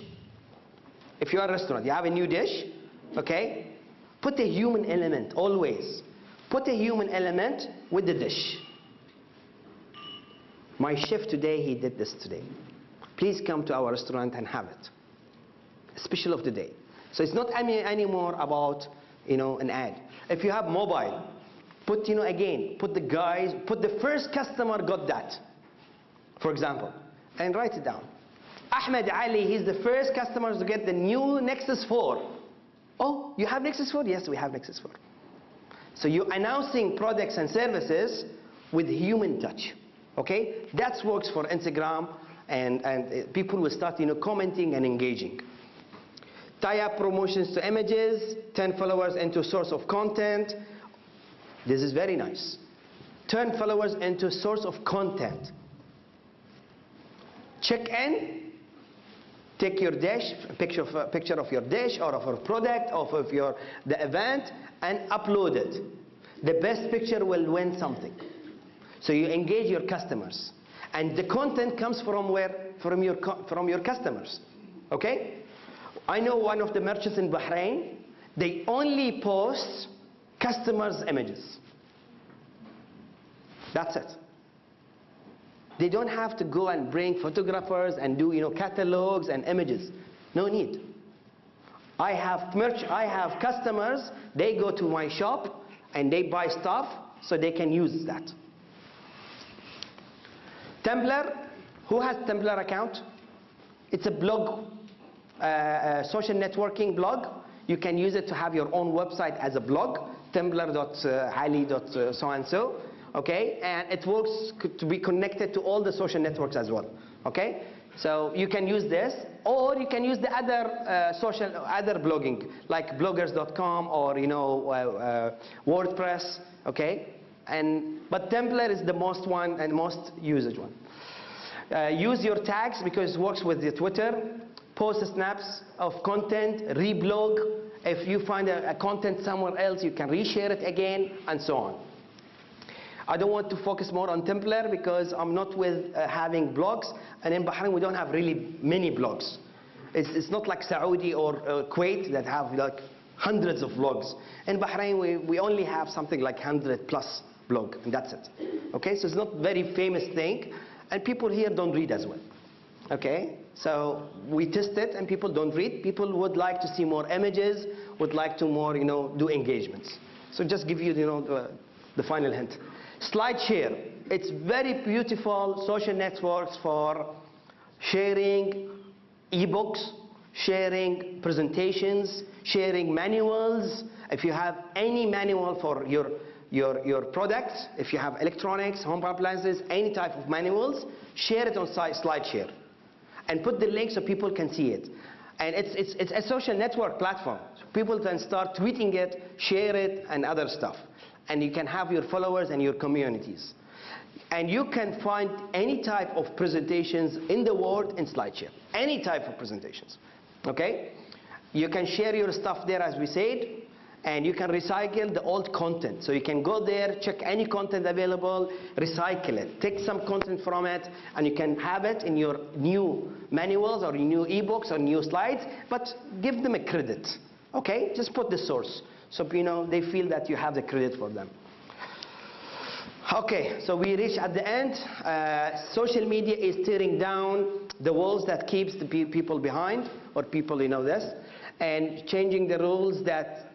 A: if you are a restaurant, you have a new dish, okay? Put a human element, always. Put a human element with the dish. My chef today, he did this today. Please come to our restaurant and have it. Special of the day. So it's not anymore about, an ad. If you have mobile, put, put the guys, put the first customer got that, for example, and write it down. Ahmed Ali, he's the first customer to get the new Nexus 4. Oh, you have Nexus 4? Yes, we have Nexus 4. So you're announcing products and services with human touch, okay? That works for Instagram, and people will start, commenting and engaging. Tie up promotions to images, 10 followers into source of content. This is very nice. Turn followers into source of content. Check in, take your dish, a picture of your dish or of a product, or of the event, and upload it. The best picture will win something. So you engage your customers. And the content comes from where? From your customers. Okay? I know one of the merchants in Bahrain, they only post customers' images. That's it. They don't have to go and bring photographers and do, catalogs and images. No need. I have customers, they go to my shop and they buy stuff so they can use that. Tumblr, who has Tumblr account? It's a blog, social networking blog. You can use it to have your own website as a blog, tumblr.hali.so-and-so, okay? And it works to be connected to all the social networks as well, okay? So you can use this, or you can use the other blogging, like bloggers.com or, WordPress, okay? But Tumblr is the most used one. Use your tags because it works with the Twitter. Post snaps of content, reblog. If you find a content somewhere else, you can reshare it again, and so on. I don't want to focus more on Tumblr because I'm not with having blogs, and in Bahrain we don't have really many blogs. It's not like Saudi or Kuwait that have like hundreds of blogs. In Bahrain we only have something like 100+ blog, and that's it. Okay, so it's not very famous thing, and people here don't read as well. Okay, so we test it and people don't read. People would like to see more images, would like to more, do engagements. So just give you, the final hint. SlideShare, it's very beautiful social networks for sharing ebooks, sharing presentations, sharing manuals. If you have any manual for your products, if you have electronics, home appliances, any type of manuals, share it on SlideShare. and put the link so people can see it. And it's a social network platform. So people can start tweeting it, share it, and other stuff. And you can have your followers and your communities. And you can find any type of presentations in the world in SlideShare. Any type of presentations. Okay? You can share your stuff there, as we said, and you can recycle the old content. So you can go there, check any content available, recycle it, take some content from it, and you can have it in your new manuals or new ebooks or new slides, but give them a credit. Okay? Just put the source, so they feel that you have the credit for them. Okay, so we reach at the end. Social media is tearing down the walls that keeps the people behind, or people this, and changing the rules that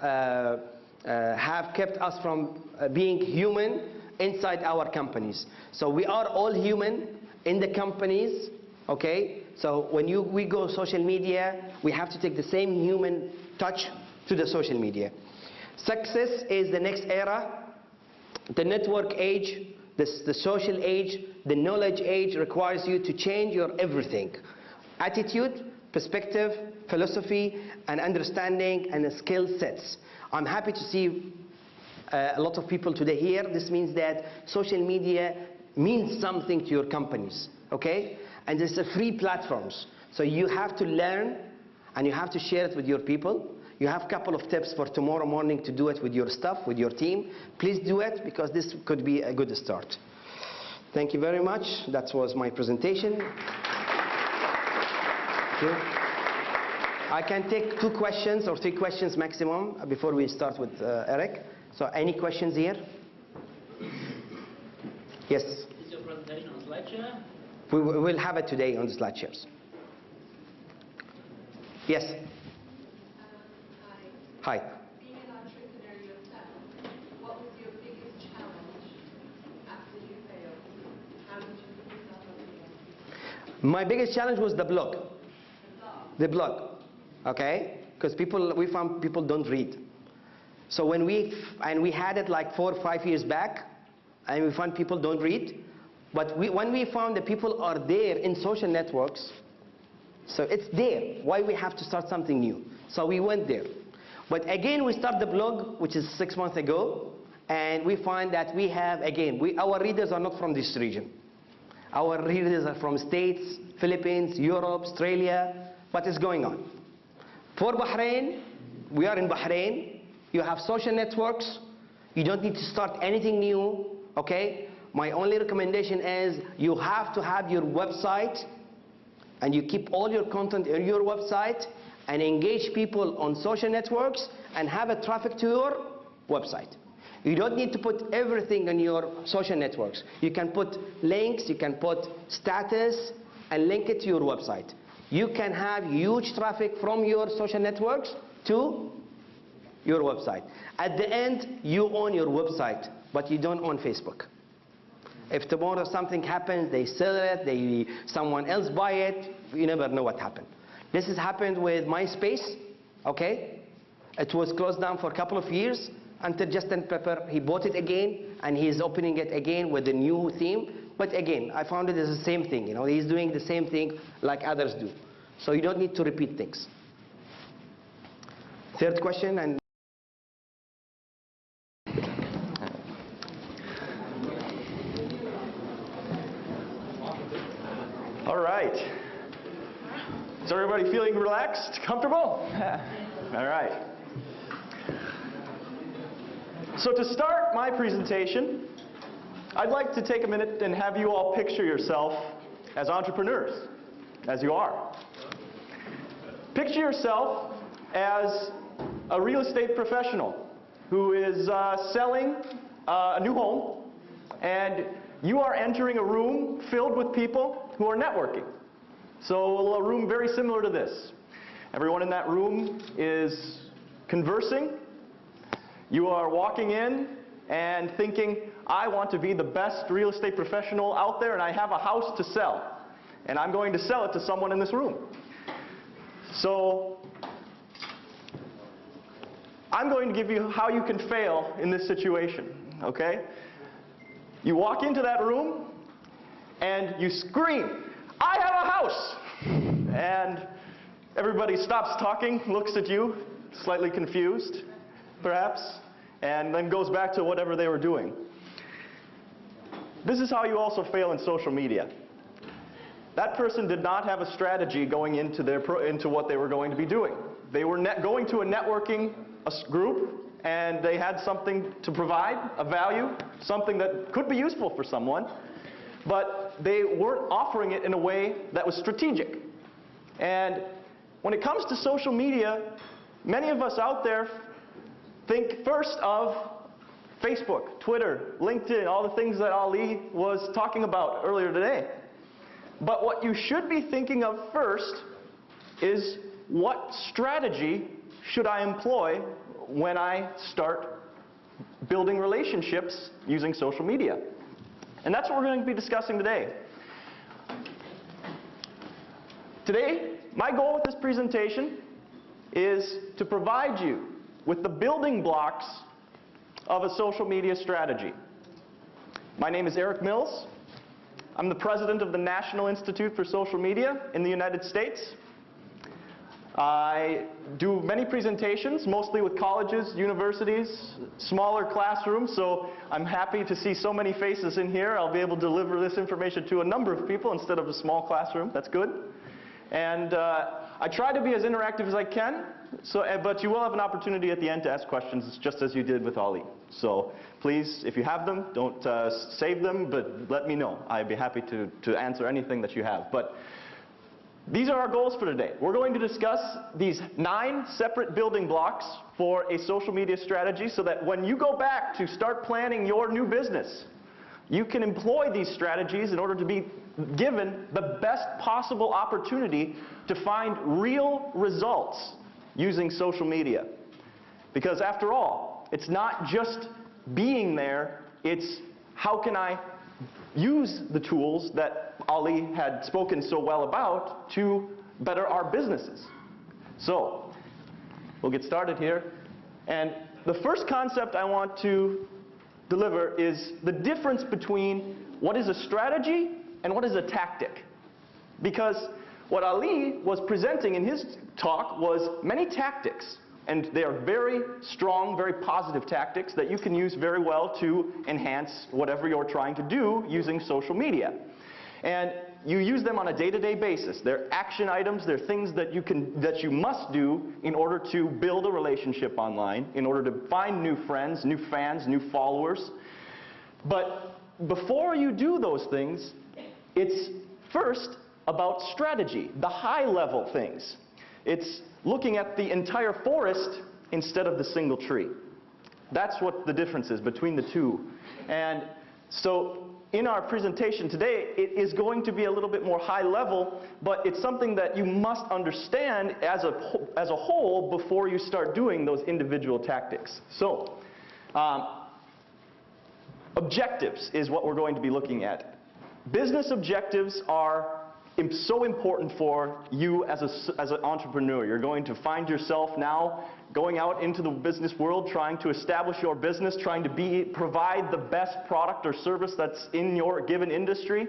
A: have kept us from being human inside our companies. So we are all human in the companies, okay? So when we go social media, we have to take the same human touch to the social media. Success is the next era. The network age, the social age, the knowledge age requires you to change your everything. Attitude, perspective, philosophy, and understanding, and skill sets. I'm happy to see a lot of people today here. This means that social media means something to your companies, okay? And it's a free platforms. So you have to learn, and you have to share it with your people. You have a couple of tips for tomorrow morning to do it with your staff, with your team. Please do it, because this could be a good start. Thank you very much. That was my presentation. Thank you. I can take 2 questions or 3 questions maximum before we start with Eric. So any questions here? Yes?
D: Is your presentation on SlideShare?
A: We will have it today on the SlideShares. Yes? Hi.
E: Being an entrepreneur yourself, what was your biggest challenge after you failed? How did you put yourself up again?
A: My biggest challenge was the blog. The blog, okay? Because we found people don't read. So when we had it like 4 or 5 years back, and we found people don't read. But when we found that people are there in social networks, so it's there. Why we have to start something new? So we went there. But again, we start the blog, which is 6 months ago, and we find that we have, again, our readers are not from this region. Our readers are from States, Philippines, Europe, Australia. What is going on? For Bahrain, we are in Bahrain. You have social networks. You don't need to start anything new, okay? My only recommendation is you have to have your website, and you keep all your content on your website, and engage people on social networks, and have a traffic to your website. You don't need to put everything on your social networks. You can put links, you can put status, and link it to your website. You can have huge traffic from your social networks to your website. At the end, you own your website, but you don't own Facebook. If tomorrow something happens, they sell it, someone else buy it, you never know what happened. This has happened with MySpace, okay? It was closed down for a couple of years until Justin Pepper, he bought it again, and he's opening it again with a new theme. But again, I found it as the same thing, he's doing the same thing like others do. So you don't need to repeat things. Third question, and
F: all right. Is everybody feeling relaxed, comfortable? All right. So to start my presentation, I'd like to take a minute and have you all picture yourself as entrepreneurs, as you are. Picture yourself as a real estate professional who is selling a new home, and you are entering a room filled with people who are networking. So a room very similar to this. Everyone in that room is conversing. You are walking in and thinking, I want to be the best real estate professional out there, and I have a house to sell. And I'm going to sell it to someone in this room. So I'm going to give you how you can fail in this situation, okay? You walk into that room and you scream, I have a house! and everybody stops talking, looks at you, slightly confused, perhaps, and then goes back to whatever they were doing. This is how you also fail in social media. That person did not have a strategy going into what they were going to be doing. They were going to a networking group, and they had something to provide, a value, something that could be useful for someone, but they weren't offering it in a way that was strategic. And when it comes to social media, many of us out there think first of Facebook, Twitter, LinkedIn, all the things that Ali was talking about earlier today. But what you should be thinking of first is, what strategy should I employ when I start building relationships using social media? And that's what we're going to be discussing today. Today, my goal with this presentation is to provide you with the building blocks of a social media strategy. My name is Eric Mills. I'm the president of the National Institute for Social Media in the United States. I do many presentations, mostly with colleges, universities, smaller classrooms, so I'm happy to see so many faces in here. I'll be able to deliver this information to a number of people instead of a small classroom. That's good. And I try to be as interactive as I can, but you will have an opportunity at the end to ask questions, just as you did with Ali. So please, if you have them, don't save them, but let me know. I'd be happy to answer anything that you have. But these are our goals for today. We're going to discuss these 9 separate building blocks for a social media strategy, so that when you go back to start planning your new business, you can employ these strategies in order to be given the best possible opportunity to find real results using social media. Because after all, it's not just being there, it's how can I use the tools that Ali had spoken so well about to better our businesses. So, we'll get started here. And the first concept I want to deliver is the difference between what is a strategy and what is a tactic. Because what Ali was presenting in his talk was many tactics, and they are very strong, very positive tactics that you can use very well to enhance whatever you're trying to do using social media. And you use them on a day-to-day basis. They're action items, they're things that you must do in order to build a relationship online, in order to find new friends, new fans, new followers. But before you do those things, it's first about strategy, the high-level things. It's looking at the entire forest instead of the single tree. That's what the difference is between the two. And so in our presentation today, it is going to be a little bit more high level, but it's something that you must understand as a whole before you start doing those individual tactics. So, objectives is what we're going to be looking at. Business objectives are so important for you as an entrepreneur. You're going to find yourself now going out into the business world, trying to establish your business, trying to provide the best product or service that's in your given industry.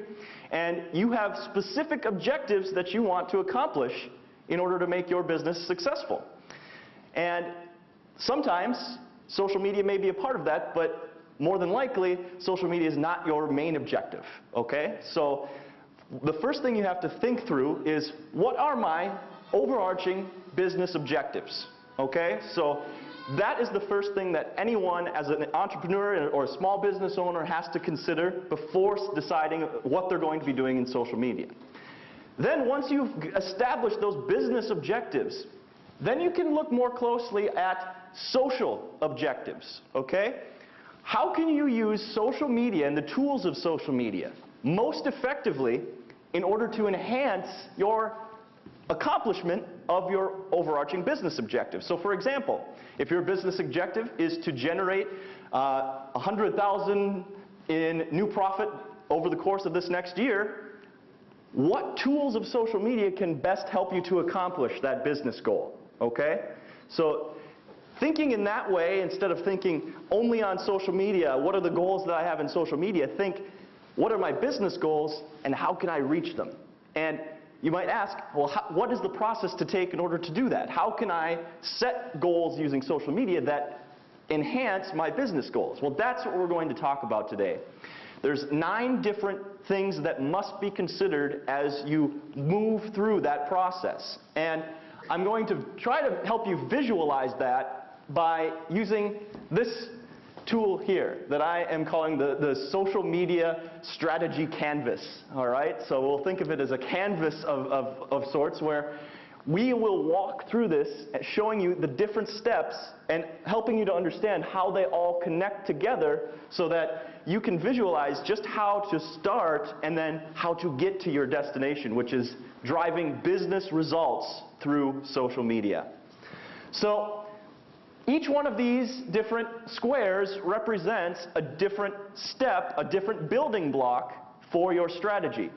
F: And you have specific objectives that you want to accomplish in order to make your business successful. And sometimes social media may be a part of that, but more than likely, social media is not your main objective, okay? So the first thing you have to think through is, what are my overarching business objectives, okay? So that is the first thing that anyone as an entrepreneur or a small business owner has to consider before deciding what they're going to be doing in social media. Then once you've established those business objectives, then you can look more closely at social objectives, okay? How can you use social media and the tools of social media most effectively in order to enhance your accomplishment of your overarching business objective? So for example, if your business objective is to generate $100,000 in new profit over the course of this next year, what tools of social media can best help you to accomplish that business goal? Okay? So thinking in that way, instead of thinking only on social media, what are the goals that I have in social media, think, what are my business goals and how can I reach them? And you might ask, well, what is the process to take in order to do that? How can I set goals using social media that enhance my business goals? Well, that's what we're going to talk about today. There's 9 different things that must be considered as you move through that process. And I'm going to try to help you visualize that by using this tool here that I am calling the social media strategy canvas. All right? So we'll think of it as a canvas of sorts where we will walk through this, showing you the different steps and helping you to understand how they all connect together so that you can visualize just how to start and then how to get to your destination, which is driving business results through social media. So each one of these different squares represents a different step, a different building block for your strategy.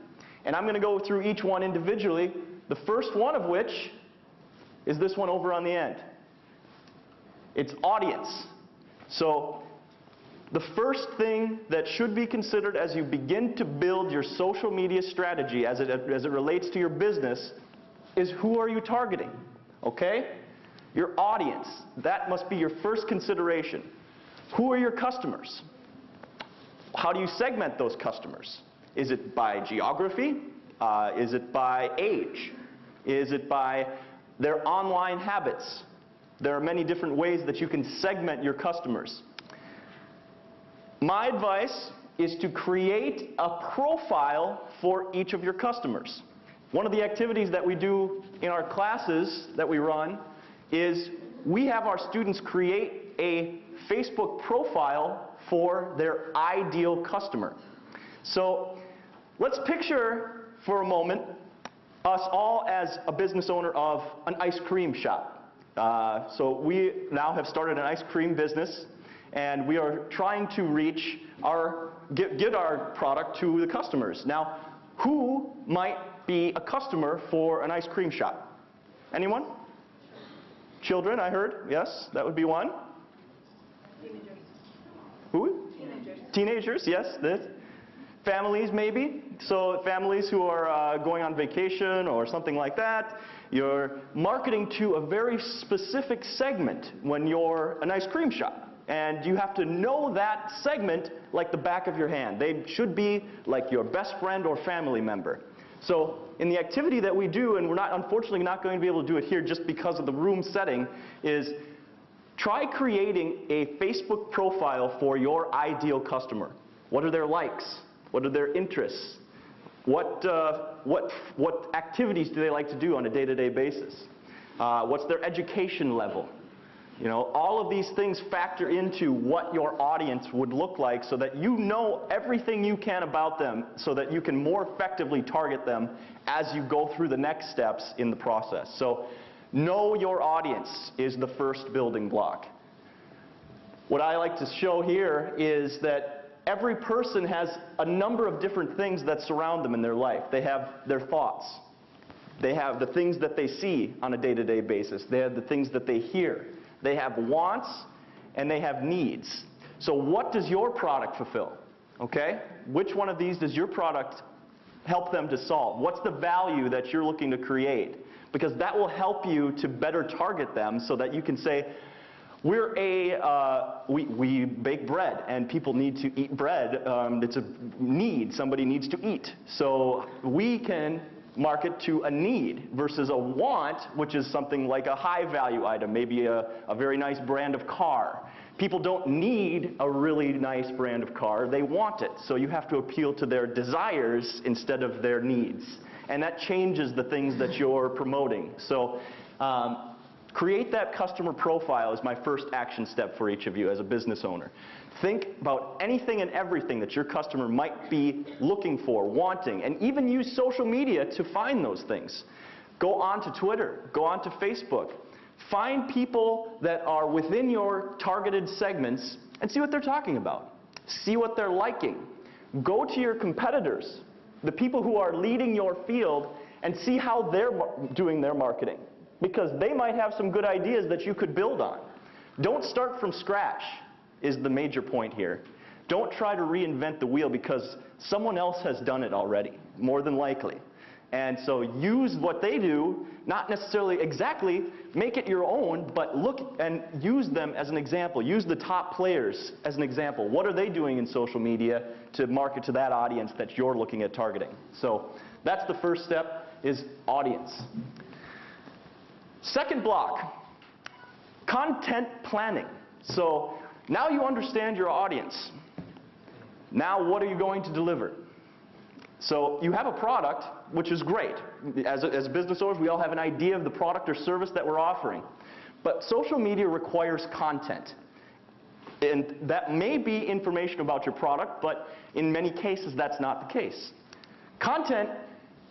F: And I'm going to go through each one individually, the first one of which is this one over on the end. It's audience. So the first thing that should be considered as you begin to build your social media strategy as it relates to your business is who are you targeting, okay? Your audience. That must be your first consideration. Who are your customers? How do you segment those customers? Is it by geography? Is it by age? Is it by their online habits? There are many different ways that you can segment your customers. My advice is to create a profile for each of your customers. One of the activities that we do in our classes that we run is we have our students create a Facebook profile for their ideal customer. So let's picture for a moment us all as a business owner of an ice cream shop. So we now have started an ice cream business, and we are trying to reach get our product to the customers. Now, who might be a customer for an ice cream shop? Anyone? Children, I heard. Yes, that would be one.
E: Teenagers.
F: Who?
E: Teenagers.
F: Teenagers, yes. Families, maybe. So families who are going on vacation or something like that. You're marketing to a very specific segment when you're an ice cream shop. And you have to know that segment like the back of your hand. They should be like your best friend or family member. So in the activity that we do, and we're unfortunately not going to be able to do it here just because of the room setting, is try creating a Facebook profile for your ideal customer. What are their likes? What are their interests? What activities do they like to do on a day-to-day basis? What's their education level? You know, all of these things factor into what your audience would look like so that you know everything you can about them so that you can more effectively target them as you go through the next steps in the process. So know your audience is the first building block. What I like to show here is that every person has a number of different things that surround them in their life. They have their thoughts. They have the things that they see on a day-to-day basis. They have the things that they hear. They have wants and they have needs. So what does your product fulfill? Okay? Which one of these does your product help them to solve? What's the value that you're looking to create? Because that will help you to better target them so that you can say, we bake bread and people need to eat bread. It's a need. Somebody needs to eat. So we can market to a need versus a want, which is something like a high value item, maybe a very nice brand of car. People don't need a really nice brand of car, they want it. So you have to appeal to their desires instead of their needs. And that changes the things that you're promoting. So create that customer profile is my first action step for each of you as a business owner. Think about anything and everything that your customer might be looking for, wanting, and even use social media to find those things. Go on to Twitter, go on to Facebook. Find people that are within your targeted segments and see what they're talking about. See what they're liking. Go to your competitors, the people who are leading your field, and see how they're doing their marketing. Because they might have some good ideas that you could build on. Don't start from scratch is the major point here. Don't try to reinvent the wheel because someone else has done it already, more than likely. And so use what they do, not necessarily exactly, make it your own, but look and use them as an example. Use the top players as an example. What are they doing in social media to market to that audience that you're looking at targeting? So that's the first step, is audience. Second block, content planning. So now you understand your audience. Now what are you going to deliver? So you have a product, which is great. As business owners, we all have an idea of the product or service that we're offering. But social media requires content. And that may be information about your product, but in many cases that's not the case. Content,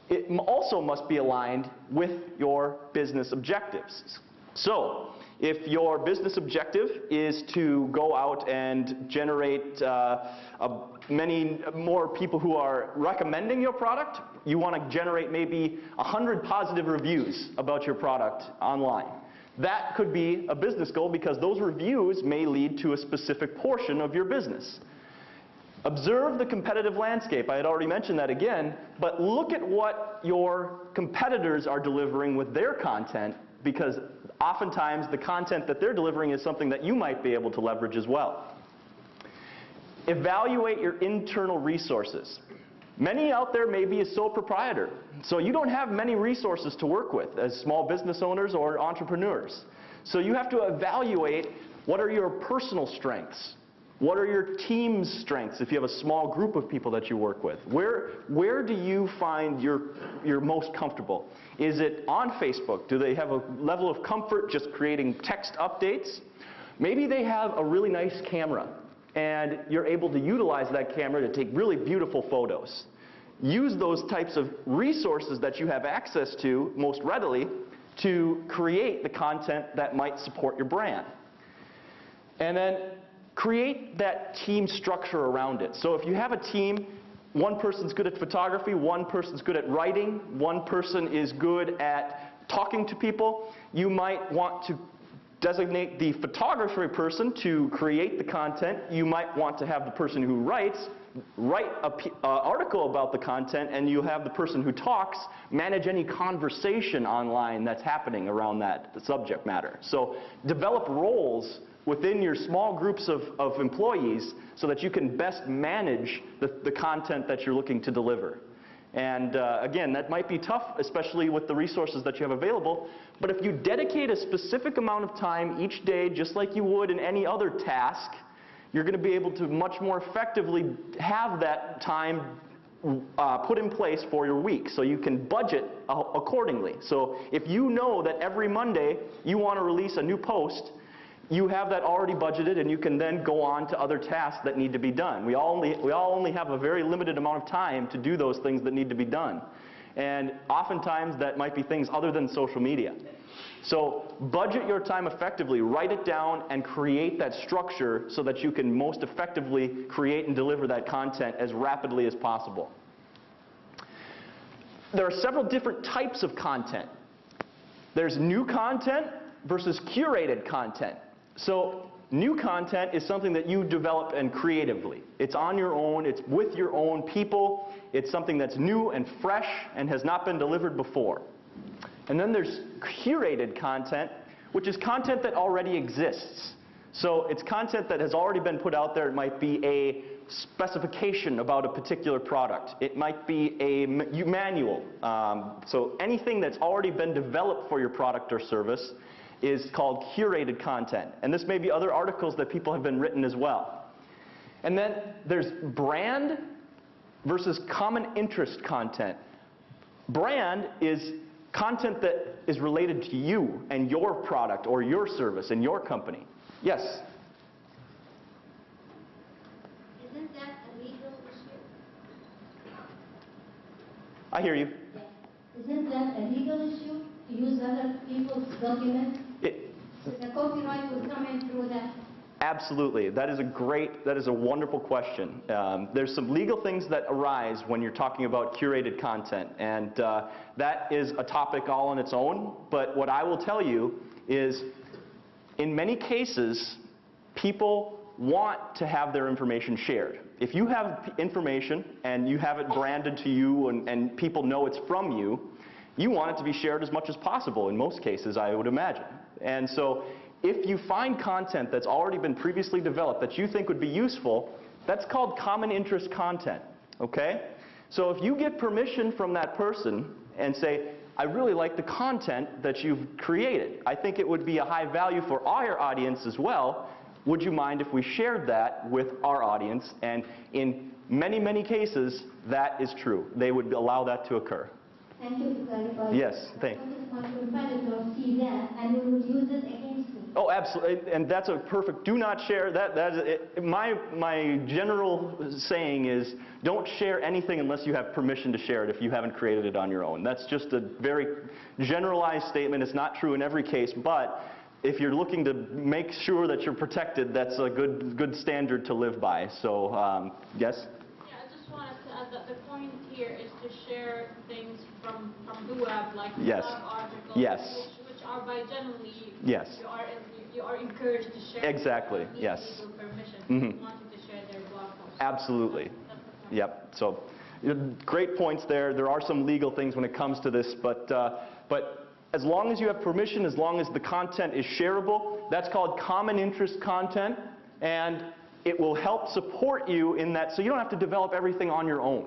F: it also must be aligned with your business objectives. So if your business objective is to go out and generate many more people who are recommending your product, you want to generate maybe 100 positive reviews about your product online. That could be a business goal because those reviews may lead to a specific portion of your business. Observe the competitive landscape. I had already mentioned that again, but look at what your competitors are delivering with their content, because oftentimes the content that they're delivering is something that you might be able to leverage as well. Evaluate your internal resources. Many out there may be a sole proprietor, so you don't have many resources to work with as small business owners or entrepreneurs. So you have to evaluate what are your personal strengths. What are your team's strengths if you have a small group of people that you work with? Where do you find you're most comfortable? Is it on Facebook? Do they have a level of comfort just creating text updates? Maybe they have a really nice camera and you're able to utilize that camera to take really beautiful photos. Use those types of resources that you have access to most readily to create the content that might support your brand. And then create that team structure around it. So if you have a team, one person's good at photography, one person's good at writing, one person is good at talking to people, you might want to designate the photography person to create the content. You might want to have the person who write an article about the content, and you have the person who talks manage any conversation online that's happening around that subject matter. So develop roles within your small groups of employees so that you can best manage the content that you're looking to deliver. And again, that might be tough, especially with the resources that you have available, but if you dedicate a specific amount of time each day, just like you would in any other task, you're going to be able to much more effectively have that time put in place for your week, so you can budget accordingly. So if you know that every Monday you want to release a new post, you have that already budgeted, and you can then go on to other tasks that need to be done. We all only have a very limited amount of time to do those things that need to be done. And oftentimes that might be things other than social media. So budget your time effectively, write it down, and create that structure so that you can most effectively create and deliver that content as rapidly as possible. There are several different types of content. There's new content versus curated content. So new content is something that you develop and creatively. It's on your own, it's with your own people, it's something that's new and fresh and has not been delivered before. And then there's curated content, which is content that already exists. So it's content that has already been put out there. It might be a specification about a particular product. It might be a manual. So anything that's already been developed for your product or service is called curated content. And this may be other articles that people have been written as well. And then there's brand versus common interest content. Brand is content that is related to you and your product or your service and your company. Yes?
G: Isn't that a legal issue?
F: I hear you.
G: Isn't that a legal issue to use other people's documents? The copyright will come in through that.
F: Absolutely. That is a wonderful question. There's some legal things that arise when you're talking about curated content, and that is a topic all on its own. But what I will tell you is, in many cases, people want to have their information shared. If you have information and you have it branded to you and people know it's from you, you want it to be shared as much as possible in most cases, I would imagine. And so if you find content that's already been previously developed that you think would be useful, that's called common interest content, okay? So if you get permission from that person and say, I really like the content that you've created, I think it would be a high value for our audience as well, would you mind if we shared that with our audience? And in many, many cases, that is true. They would allow that to occur.
G: Thank you to clarify.
F: Yes, thank
G: you. What if my competitor sees that and we would use it against me?
F: Oh, absolutely, and that's a perfect, do not share, that is it. My general saying is, don't share anything unless you have permission to share it if you haven't created it on your own. That's just a very generalized statement. It's not true in every case, but if you're looking to make sure that you're protected, that's a good standard to live by. So, yes?
B: Yeah, I just wanted to add that the point here is to share things from the web, like
F: Yes.
B: blog articles,
F: Yes.
B: which are by generally,
F: Yes.
B: you are encouraged to share.
F: Exactly,
B: without
F: yes.
B: legal permission.
F: Mhm.
B: Wanting to share their blog posts.
F: Absolutely.
B: That's the point.
F: Yep. So, great points there. There are some legal things when it comes to this, but as long as you have permission, as long as the content is shareable, that's called common interest content, and it will help support you in that, so you don't have to develop everything on your own.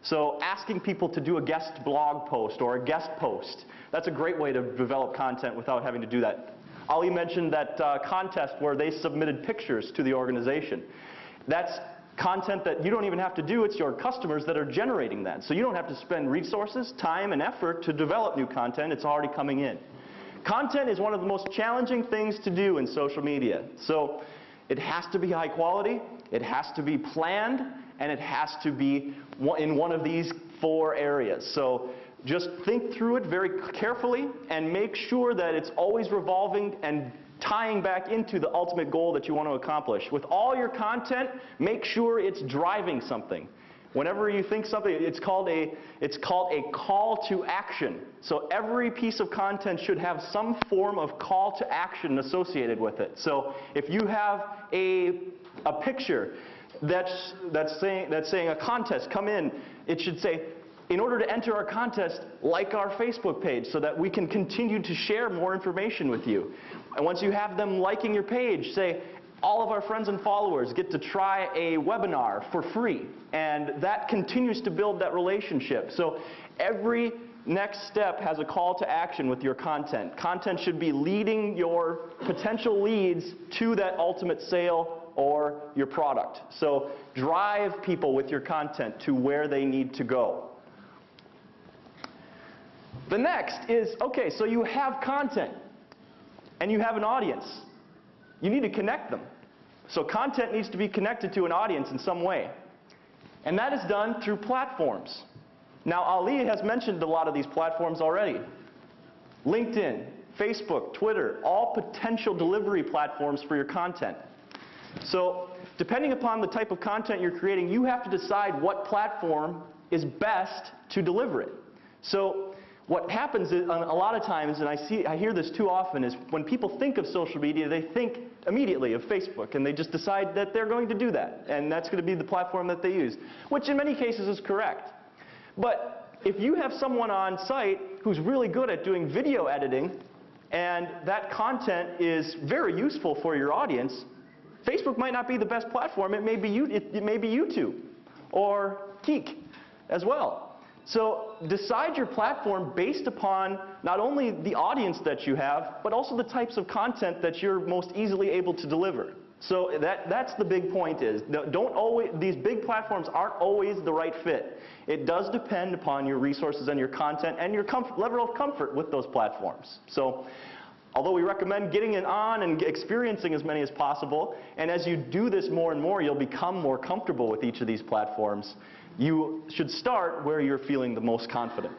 F: So asking people to do a guest blog post or a guest post, that's a great way to develop content without having to do that. Ali mentioned that contest where they submitted pictures to the organization. That's content that you don't even have to do, it's your customers that are generating that. So you don't have to spend resources, time, and effort to develop new content, it's already coming in. Content is one of the most challenging things to do in social media. So it has to be high quality, it has to be planned, and it has to be in one of these 4 areas. So just think through it very carefully and make sure that it's always revolving and tying back into the ultimate goal that you want to accomplish. With all your content, make sure it's driving something. Whenever you think something, it's called a call to action. So every piece of content should have some form of call to action associated with it. So if you have a picture that's saying a contest, come in, it should say, in order to enter our contest, like our Facebook page so that we can continue to share more information with you. And once you have them liking your page, say, all of our friends and followers get to try a webinar for free. And that continues to build that relationship. So every next step has a call to action with your content. Content should be leading your potential leads to that ultimate sale or your product. So drive people with your content to where they need to go. The next is, okay, so you have content and you have an audience. You need to connect them. So content needs to be connected to an audience in some way. And that is done through platforms. Now, Ali has mentioned a lot of these platforms already. LinkedIn, Facebook, Twitter, all potential delivery platforms for your content. So depending upon the type of content you're creating, you have to decide what platform is best to deliver it. So what happens is, a lot of times, and I hear this too often, is when people think of social media, they think immediately of Facebook, and they just decide that they're going to do that, and that's going to be the platform that they use, which in many cases is correct. But if you have someone on site who's really good at doing video editing, and that content is very useful for your audience, Facebook might not be the best platform. It may be YouTube or Keek as well. So decide your platform based upon not only the audience that you have, but also the types of content that you're most easily able to deliver. So that's the big point is, these big platforms aren't always the right fit. It does depend upon your resources and your content and your level of comfort with those platforms. So although we recommend getting it on and experiencing as many as possible, and as you do this more and more, you'll become more comfortable with each of these platforms. You should start where you're feeling the most confident.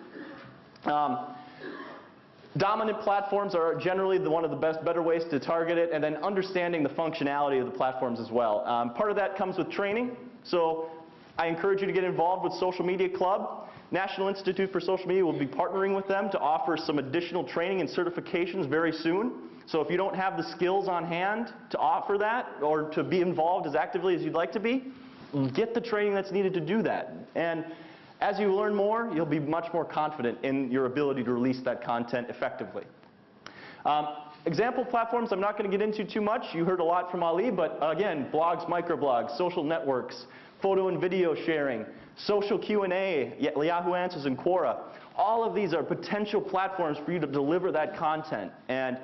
F: Dominant platforms are generally one of the better ways to target it, and then understanding the functionality of the platforms as well. Part of that comes with training. So I encourage you to get involved with Social Media Club. National Institute for Social Media will be partnering with them to offer some additional training and certifications very soon. So if you don't have the skills on hand to offer that or to be involved as actively as you'd like to be, get the training that's needed to do that. And as you learn more, you'll be much more confident in your ability to release that content effectively. Example platforms I'm not going to get into too much. You heard a lot from Ali, but again, blogs, microblogs, social networks, photo and video sharing, social Q&A, Yahoo Answers, and Quora. All of these are potential platforms for you to deliver that content, and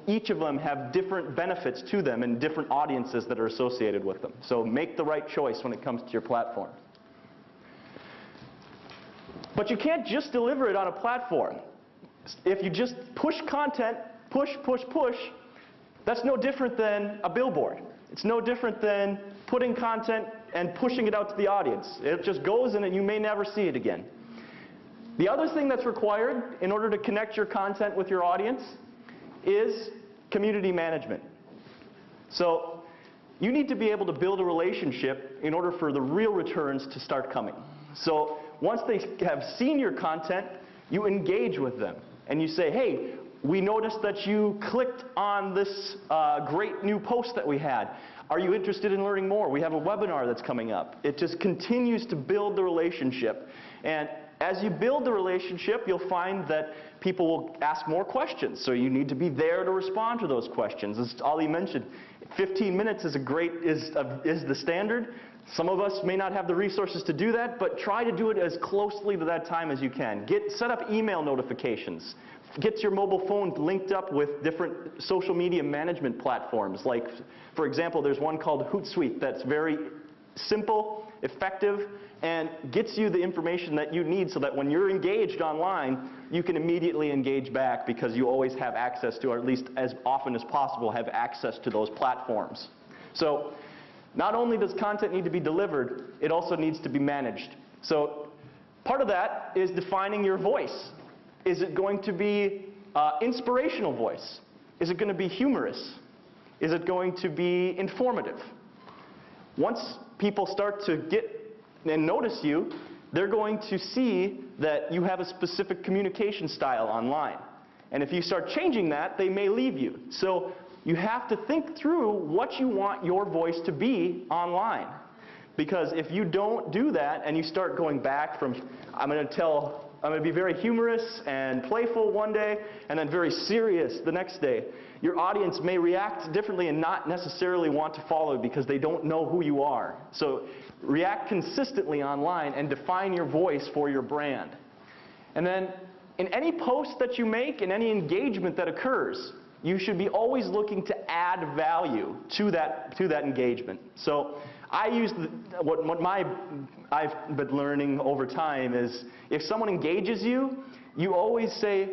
F: each of them have different benefits to them and different audiences that are associated with them. So make the right choice when it comes to your platform. But you can't just deliver it on a platform. If you just push content, push, that's no different than a billboard. It's no different than putting content and pushing it out to the audience. It just goes and you may never see it again. The other thing that's required in order to connect your content with your audience is community management. So you need to be able to build a relationship in order for the real returns to start coming. So once they have seen your content, you engage with them and you say, hey, we noticed that you clicked on this great new post that we had. Are you interested in learning more? We have a webinar that's coming up. It just continues to build the relationship. And as you build the relationship, you'll find that people will ask more questions. So you need to be there to respond to those questions. As Ali mentioned, 15 minutes is the standard. Some of us may not have the resources to do that, but try to do it as closely to that time as you can. Set up email notifications. Get your mobile phone linked up with different social media management platforms. Like, for example, there's one called Hootsuite that's very simple, effective, and gets you the information that you need so that when you're engaged online, you can immediately engage back because you always have access to, or at least as often as possible, have access to those platforms. So not only does content need to be delivered, it also needs to be managed. So part of that is defining your voice. Is it going to be inspirational voice? Is it going to be humorous? Is it going to be informative? Once people start to get and notice you, they're going to see that you have a specific communication style online. And if you start changing that, they may leave you. So you have to think through what you want your voice to be online. Because if you don't do that and you start going back from, I'm going to be very humorous and playful one day, and then very serious the next day, your audience may react differently and not necessarily want to follow because they don't know who you are. So react consistently online and define your voice for your brand. And then in any post that you make, in any engagement that occurs, you should be always looking to add value to that engagement. So I use I've been learning over time is if someone engages you, you always say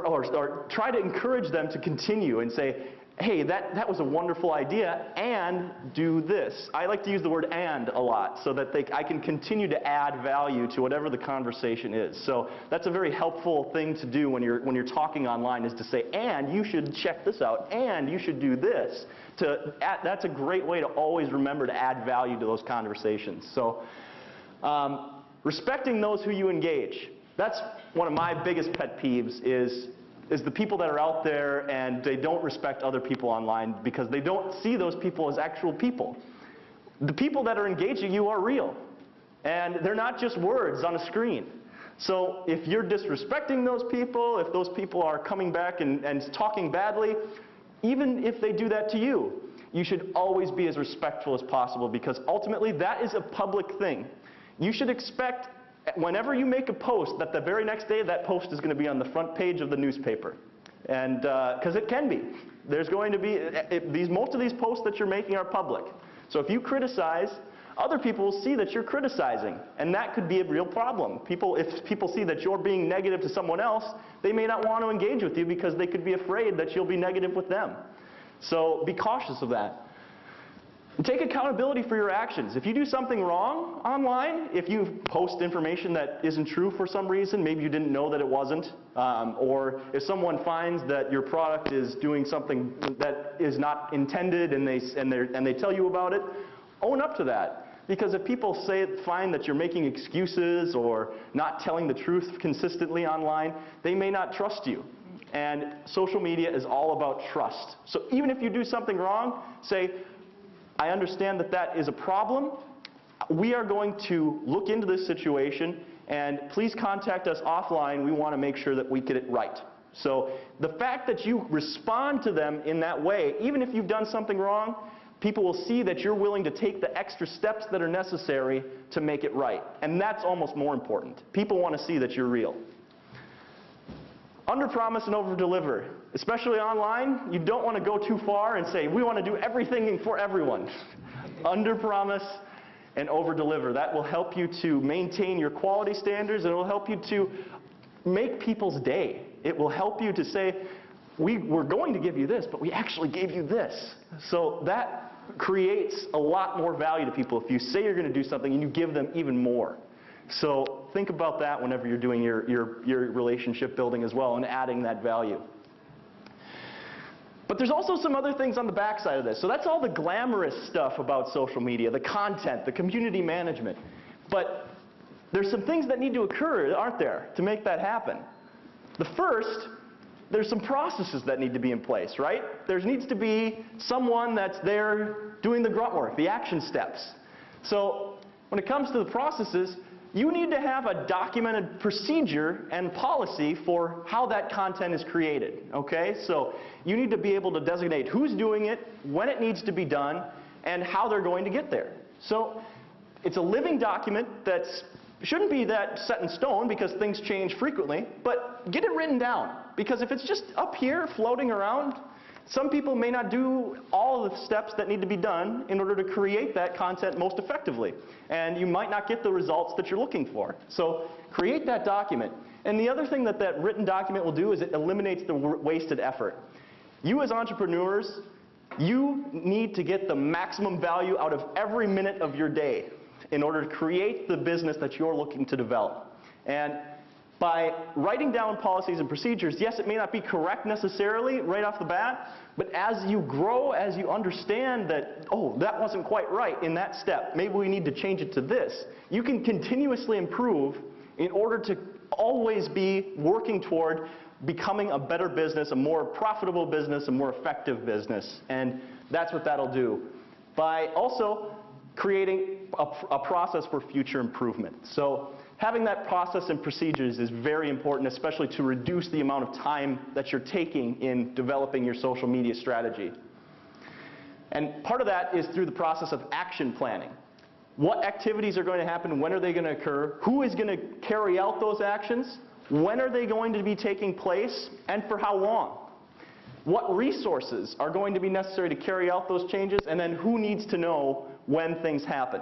F: or try to encourage them to continue and say, hey, that was a wonderful idea, and do this. I like to use the word "and" a lot so that I can continue to add value to whatever the conversation is. So that's a very helpful thing to do when you're talking online, is to say, and you should check this out, and you should do this. That's a great way to always remember to add value to those conversations. So respecting those who you engage. That's one of my biggest pet peeves is the people that are out there and they don't respect other people online because they don't see those people as actual people. The people that are engaging you are real, and they're not just words on a screen. So if you're disrespecting those people, if those people are coming back and talking badly, even if they do that to you, you should always be as respectful as possible because ultimately that is a public thing. You should expect whenever you make a post that the very next day that post is going to be on the front page of the newspaper. And because it can be. There's going to be, most of these posts that you're making are public. So if you criticize, other people will see that you're criticizing. And that could be a real problem. If people see that you're being negative to someone else, they may not want to engage with you because they could be afraid that you'll be negative with them. So be cautious of that. And take accountability for your actions. If you do something wrong online, if you post information that isn't true for some reason, maybe you didn't know that it wasn't, or if someone finds that your product is doing something that is not intended and they tell you about it, own up to that. Because if people find that you're making excuses or not telling the truth consistently online, they may not trust you. And social media is all about trust. So even if you do something wrong, say, I understand that is a problem. we are going to look into this situation, and please contact us offline. We want to make sure that we get it right. So the fact that you respond to them in that way, even if you've done something wrong, people will see that you're willing to take the extra steps that are necessary to make it right. And that's almost more important. People want to see that you're real. Under-promise and over-deliver. Especially online, you don't want to go too far and say, we want to do everything for everyone. Under-promise and over-deliver. That will help you to maintain your quality standards, and it will help you to make people's day. It will help you to say, we're going to give you this, but we actually gave you this. So that creates a lot more value to people if you say you're going to do something and you give them even more. So think about that whenever you're doing your relationship building as well and adding that value. But there's also some other things on the backside of this. So that's all the glamorous stuff about social media, the content, the community management. But there's some things that need to occur, aren't there, to make that happen? The first, there's some processes that need to be in place, right? There needs to be someone that's there doing the grunt work, the action steps. So when it comes to the processes, you need to have a documented procedure and policy for how that content is created, okay? So you need to be able to designate who's doing it, when it needs to be done, and how they're going to get there. So it's a living document that shouldn't be that set in stone because things change frequently, but get it written down. Because if it's just up here floating around, some people may not do all of the steps that need to be done in order to create that content most effectively. And you might not get the results that you're looking for. So create that document. And the other thing that that written document will do is it eliminates the wasted effort. You as entrepreneurs, you need to get the maximum value out of every minute of your day in order to create the business that you're looking to develop. And by writing down policies and procedures, yes, it may not be correct necessarily right off the bat, but as you grow, as you understand that, oh, that wasn't quite right in that step, maybe we need to change it to this, you can continuously improve in order to always be working toward becoming a better business, a more profitable business, a more effective business. And that's what that'll do. By also creating a process for future improvement. So having that process and procedures is very important, especially to reduce the amount of time that you're taking in developing your social media strategy. And part of that is through the process of action planning. What activities are going to happen? When are they going to occur? Who is going to carry out those actions? When are they going to be taking place? And for how long? What resources are going to be necessary to carry out those changes? And then who needs to know when things happen?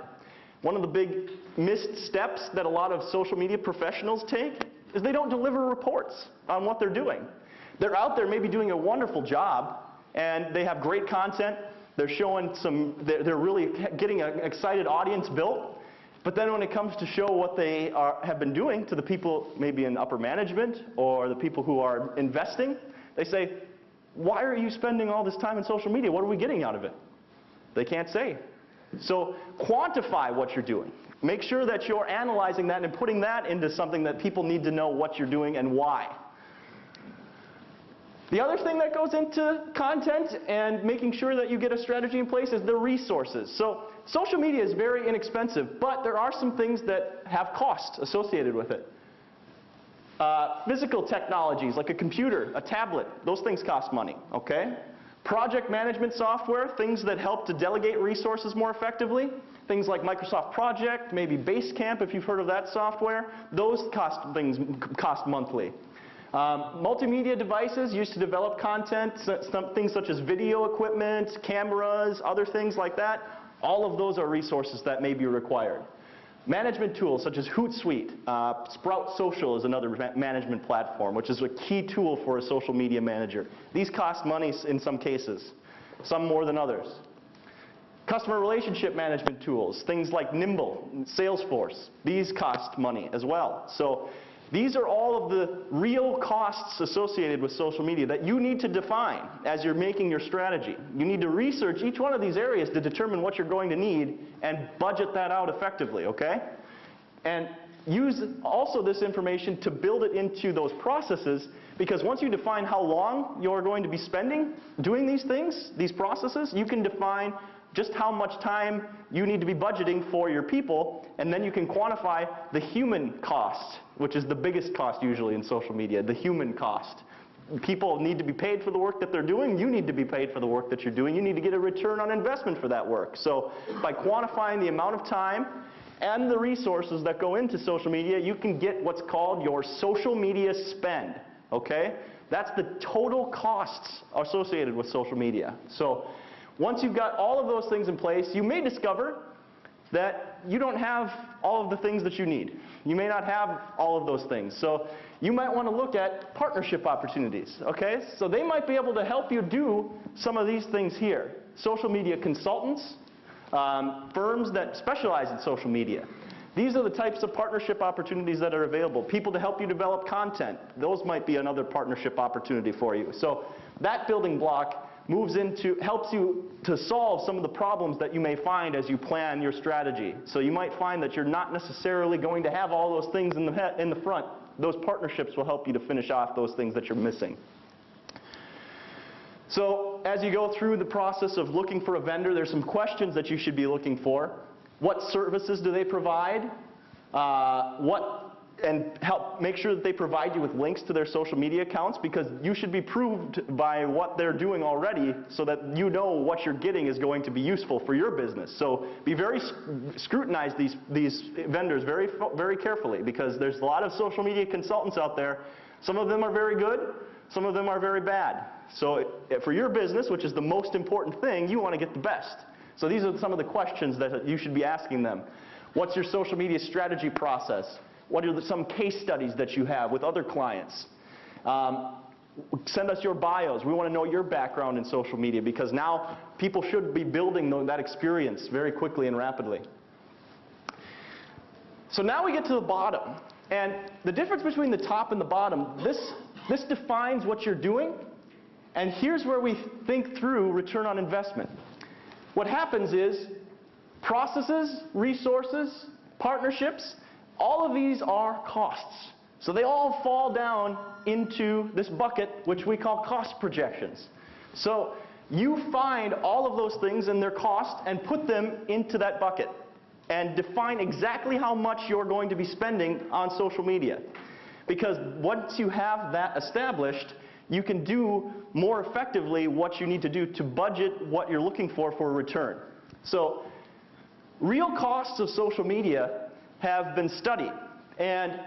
F: One of the big missed steps that a lot of social media professionals take is they don't deliver reports on what they're doing. They're out there maybe doing a wonderful job, and they have great content. They're showing they're really getting an excited audience built. But then when it comes to show what they have been doing to the people maybe in upper management or the people who are investing, they say, why are you spending all this time in social media? What are we getting out of it? They can't say. So quantify what you're doing. Make sure that you're analyzing that and putting that into something that people need to know what you're doing and why. The other thing that goes into content and making sure that you get a strategy in place is the resources. So social media is very inexpensive, but there are some things that have costs associated with it. Physical technologies like a computer, a tablet, those things cost money, okay? Project management software, things that help to delegate resources more effectively. Things like Microsoft Project, maybe Basecamp if you've heard of that software. Those cost monthly. Multimedia devices used to develop content, things such as video equipment, cameras, other things like that. All of those are resources that may be required. Management tools such as Hootsuite, Sprout Social is another management platform, which is a key tool for a social media manager. These cost money in some cases, some more than others. Customer relationship management tools, things like Nimble, Salesforce, these cost money as well. So these are all of the real costs associated with social media that you need to define as you're making your strategy. You need to research each one of these areas to determine what you're going to need and budget that out effectively, okay? And use also this information to build it into those processes, because once you define how long you're going to be spending doing these things, these processes, you can define just how much time you need to be budgeting for your people, and then you can quantify the human cost, which is the biggest cost usually in social media, the human cost. People need to be paid for the work that they're doing. You need to be paid for the work that you're doing. You need to get a return on investment for that work. So by quantifying the amount of time and the resources that go into social media, you can get what's called your social media spend, okay? That's the total costs associated with social media. So once you've got all of those things in place, you may discover that you don't have all of the things that you need. You may not have all of those things. So you might want to look at partnership opportunities, okay? So they might be able to help you do some of these things here. Social media consultants, firms that specialize in social media. These are the types of partnership opportunities that are available. People to help you develop content. Those might be another partnership opportunity for you. So that building block helps you to solve some of the problems that you may find as you plan your strategy. So you might find that you're not necessarily going to have all those things in the front. Those partnerships will help you to finish off those things that you're missing. So as you go through the process of looking for a vendor, there's some questions that you should be looking for. What services do they provide? And help make sure that they provide you with links to their social media accounts, because you should be proved by what they're doing already so that you know what you're getting is going to be useful for your business. So scrutinize these vendors very carefully, because there's a lot of social media consultants out there. Some of them are very good, some of them are very bad. So for your business, which is the most important thing, you want to get the best. So these are some of the questions that you should be asking them. What's your social media strategy process? What are some case studies that you have with other clients? Send us your bios. We want to know your background in social media, because now people should be building that experience very quickly and rapidly. So now we get to the bottom. And the difference between the top and the bottom, this defines what you're doing. And here's where we think through return on investment. What happens is processes, resources, partnerships, all of these are costs. So they all fall down into this bucket, which we call cost projections. So you find all of those things and their cost and put them into that bucket and define exactly how much you're going to be spending on social media. Because once you have that established, you can do more effectively what you need to do to budget what you're looking for a return. So real costs of social media have been studied, and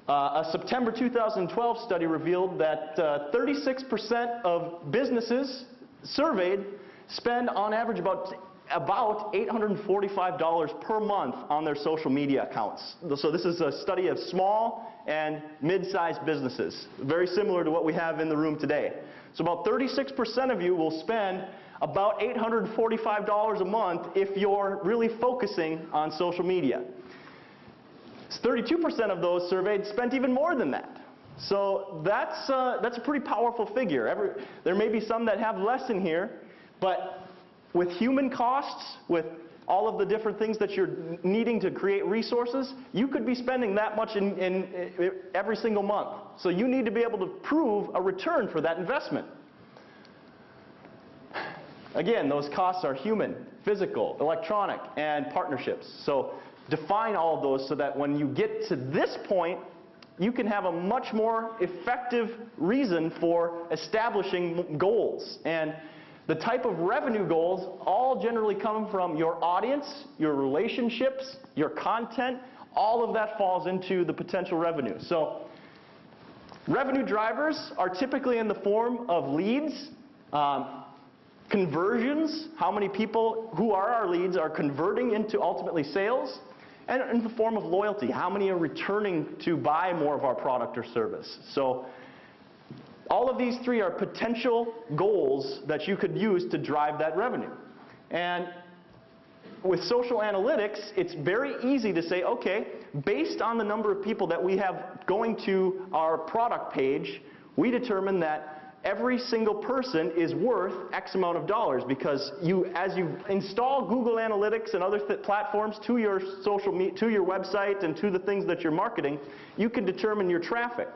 F: a September 2012 study revealed that 36% of businesses surveyed spend on average about $845 per month on their social media accounts. So this is a study of small and mid-sized businesses, very similar to what we have in the room today. So about 36% of you will spend about $845 a month if you're really focusing on social media. 32% of those surveyed spent even more than that. So that's a pretty powerful figure. There may be some that have less in here, but with human costs, with all of the different things that you're needing to create resources, you could be spending that much in every single month. So you need to be able to prove a return for that investment. Again, those costs are human, physical, electronic, and partnerships. So define all of those so that when you get to this point, you can have a much more effective reason for establishing goals. And the type of revenue goals all generally come from your audience, your relationships, your content. All of that falls into the potential revenue. So revenue drivers are typically in the form of leads, conversions, how many people who are our leads are converting into ultimately sales, and in the form of loyalty, how many are returning to buy more of our product or service. So all of these three are potential goals that you could use to drive that revenue. And with social analytics, it's very easy to say, okay, based on the number of people that we have going to our product page, we determine that every single person is worth X amount of dollars, because as you install Google Analytics and other platforms to your to your website and to the things that you're marketing, you can determine your traffic.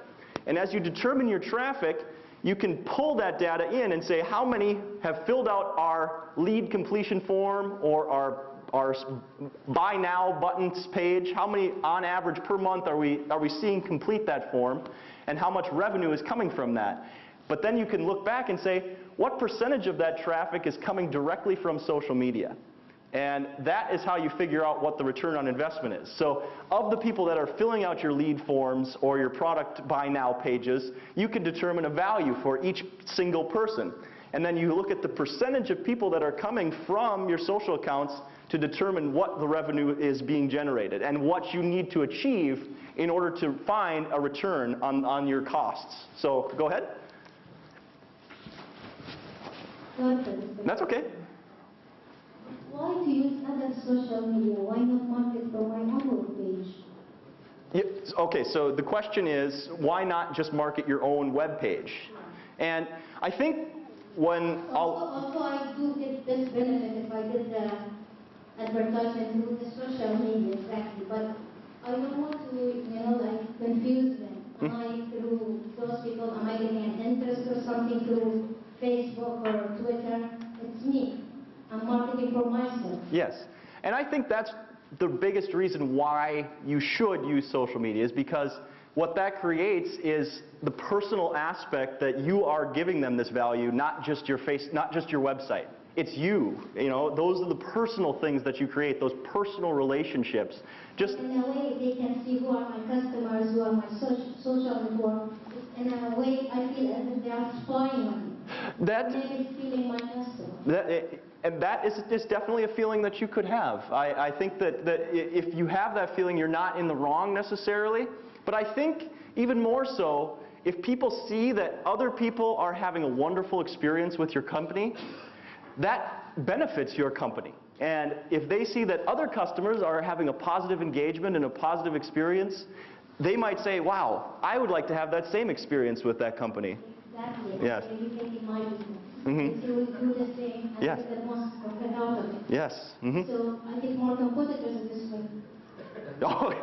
F: And as you determine your traffic, you can pull that data in and say how many have filled out our lead completion form or our buy now buttons page, how many on average per month are we seeing complete that form, and how much revenue is coming from that. But then you can look back and say, what percentage of that traffic is coming directly from social media? And that is how you figure out what the return on investment is. So of the people that are filling out your lead forms or your product buy now pages, you can determine a value for each single person. And then you look at the percentage of people that are coming from your social accounts to determine what the revenue is being generated and what you need to achieve in order to find a return on your costs. So go ahead. That's okay.
G: Why to use other social media? Why not market from my own page?
F: Yeah, okay, so the question is, why not just market your own web page? And I think when
G: Also, I do get this benefit if I did the advertisement through the social media, exactly. But I don't want to, like confuse them. Am I through those people? Am I getting an interest or something through Facebook or Twitter? It's me. I'm marketing for myself.
F: Yes, and I think that's the biggest reason why you should use social media is because what that creates is the personal aspect that you are giving them this value, not just your website. It's you. Those are the personal things that you create, those personal relationships. Just
G: in a way, they can see who are my customers, who are my social network. In a way, I feel as if they are spying on me. Maybe stealing my customer.
F: And that is definitely a feeling that you could have. I think that if you have that feeling, you're not in the wrong necessarily. But I think even more so, if people see that other people are having a wonderful experience with your company, that benefits your company. And if they see that other customers are having a positive engagement and a positive experience, they might say, wow, I would like to have that same experience with that company.
G: Exactly.
F: Yes.
G: My business.
F: Mm-hmm.
G: If you do the same, I
F: Yes.
G: get the most profit out of it.
F: Yes. Mm-hmm.
G: So I get more competitors this way.
F: Oh,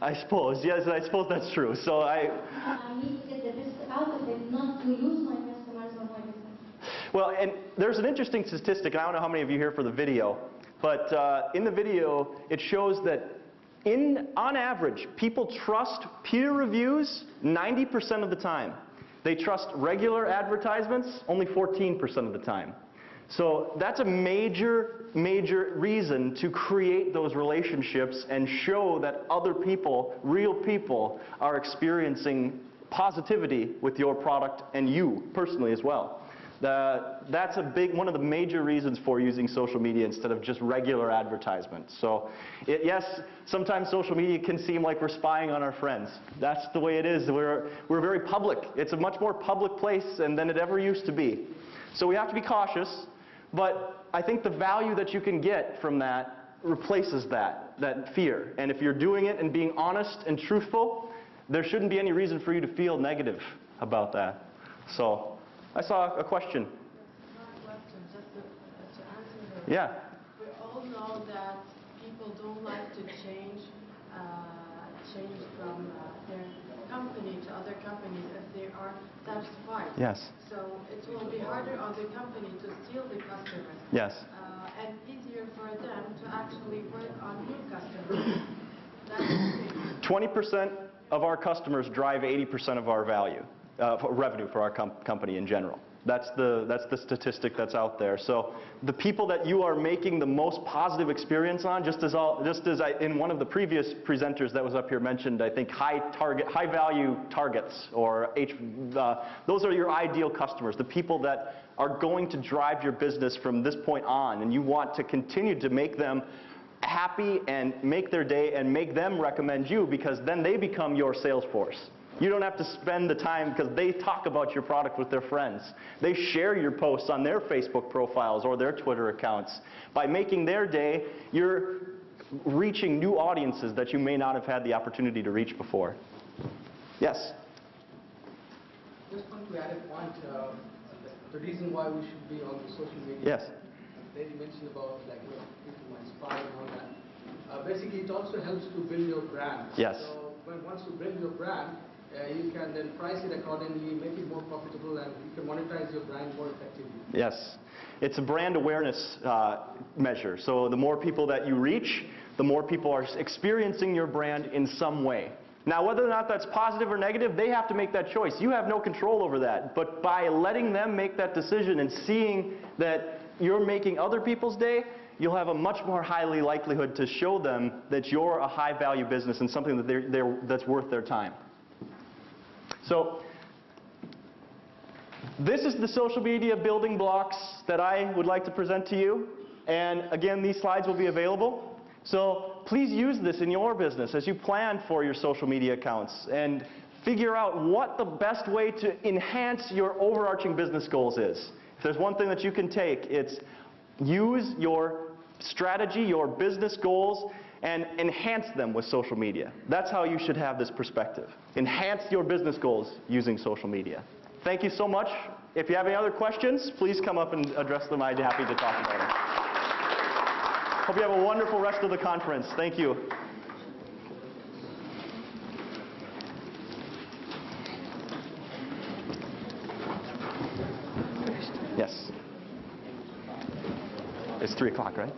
F: I suppose. Yes, I suppose that's true. So
G: I need to get the best out of it, not to lose my customers or my business.
F: Well, and there's an interesting statistic, and I don't know how many of you are here for the video, but in the video it shows that on average, people trust peer reviews 90% of the time. They trust regular advertisements only 14% of the time. So that's a major, major reason to create those relationships and show that other people, real people, are experiencing positivity with your product and you personally as well. That's one of the major reasons for using social media instead of just regular advertisement. So yes, sometimes social media can seem like we're spying on our friends. That's the way it is. We're very public. It's a much more public place than it ever used to be. So we have to be cautious, but I think the value that you can get from that replaces that fear. And if you're doing it and being honest and truthful, there shouldn't be any reason for you to feel negative about that. So I saw a question.
E: One question, just to answer
F: Yeah.
E: We all know that people don't like to change from their company to other companies if they are satisfied.
F: Yes.
E: So it will be harder on the company to steal the customers.
F: Yes.
E: And easier for them to actually work on new customers. That's the thing.
F: 20% of our customers drive 80% of our value. Revenue for our company in general. That's the statistic that's out there. So the people that you are making the most positive experience on, just as in one of the previous presenters that was up here mentioned, I think high value targets, or those are your ideal customers, the people that are going to drive your business from this point on, and you want to continue to make them happy and make their day and make them recommend you, because then they become your sales force. You don't have to spend the time because they talk about your product with their friends. They share your posts on their Facebook profiles or their Twitter accounts. By making their day, you're reaching new audiences that you may not have had the opportunity to reach before. Yes?
H: Just want to add a point. The reason why we should be on the social media.
F: Yes.
H: Lady mentioned about people might spy and all that. Basically, it also helps to build your brand.
F: Yes.
H: So once you build your brand, you can then price it accordingly, make it more profitable, and you can monetize your brand more effectively.
F: Yes. It's a brand awareness measure. So the more people that you reach, the more people are experiencing your brand in some way. Now, whether or not that's positive or negative, they have to make that choice. You have no control over that. But by letting them make that decision and seeing that you're making other people's day, you'll have a much more highly likelihood to show them that you're a high-value business and something that that's worth their time. So this is the social media building blocks that I would like to present to you. And again, these slides will be available. So please use this in your business as you plan for your social media accounts and figure out what the best way to enhance your overarching business goals is. If there's one thing that you can take, it's use your strategy, your business goals, and enhance them with social media. That's how you should have this perspective. Enhance your business goals using social media. Thank you so much. If you have any other questions, please come up and address them. I'd be happy to talk about them. Hope you have a wonderful rest of the conference. Thank you. Yes. It's 3 o'clock, right?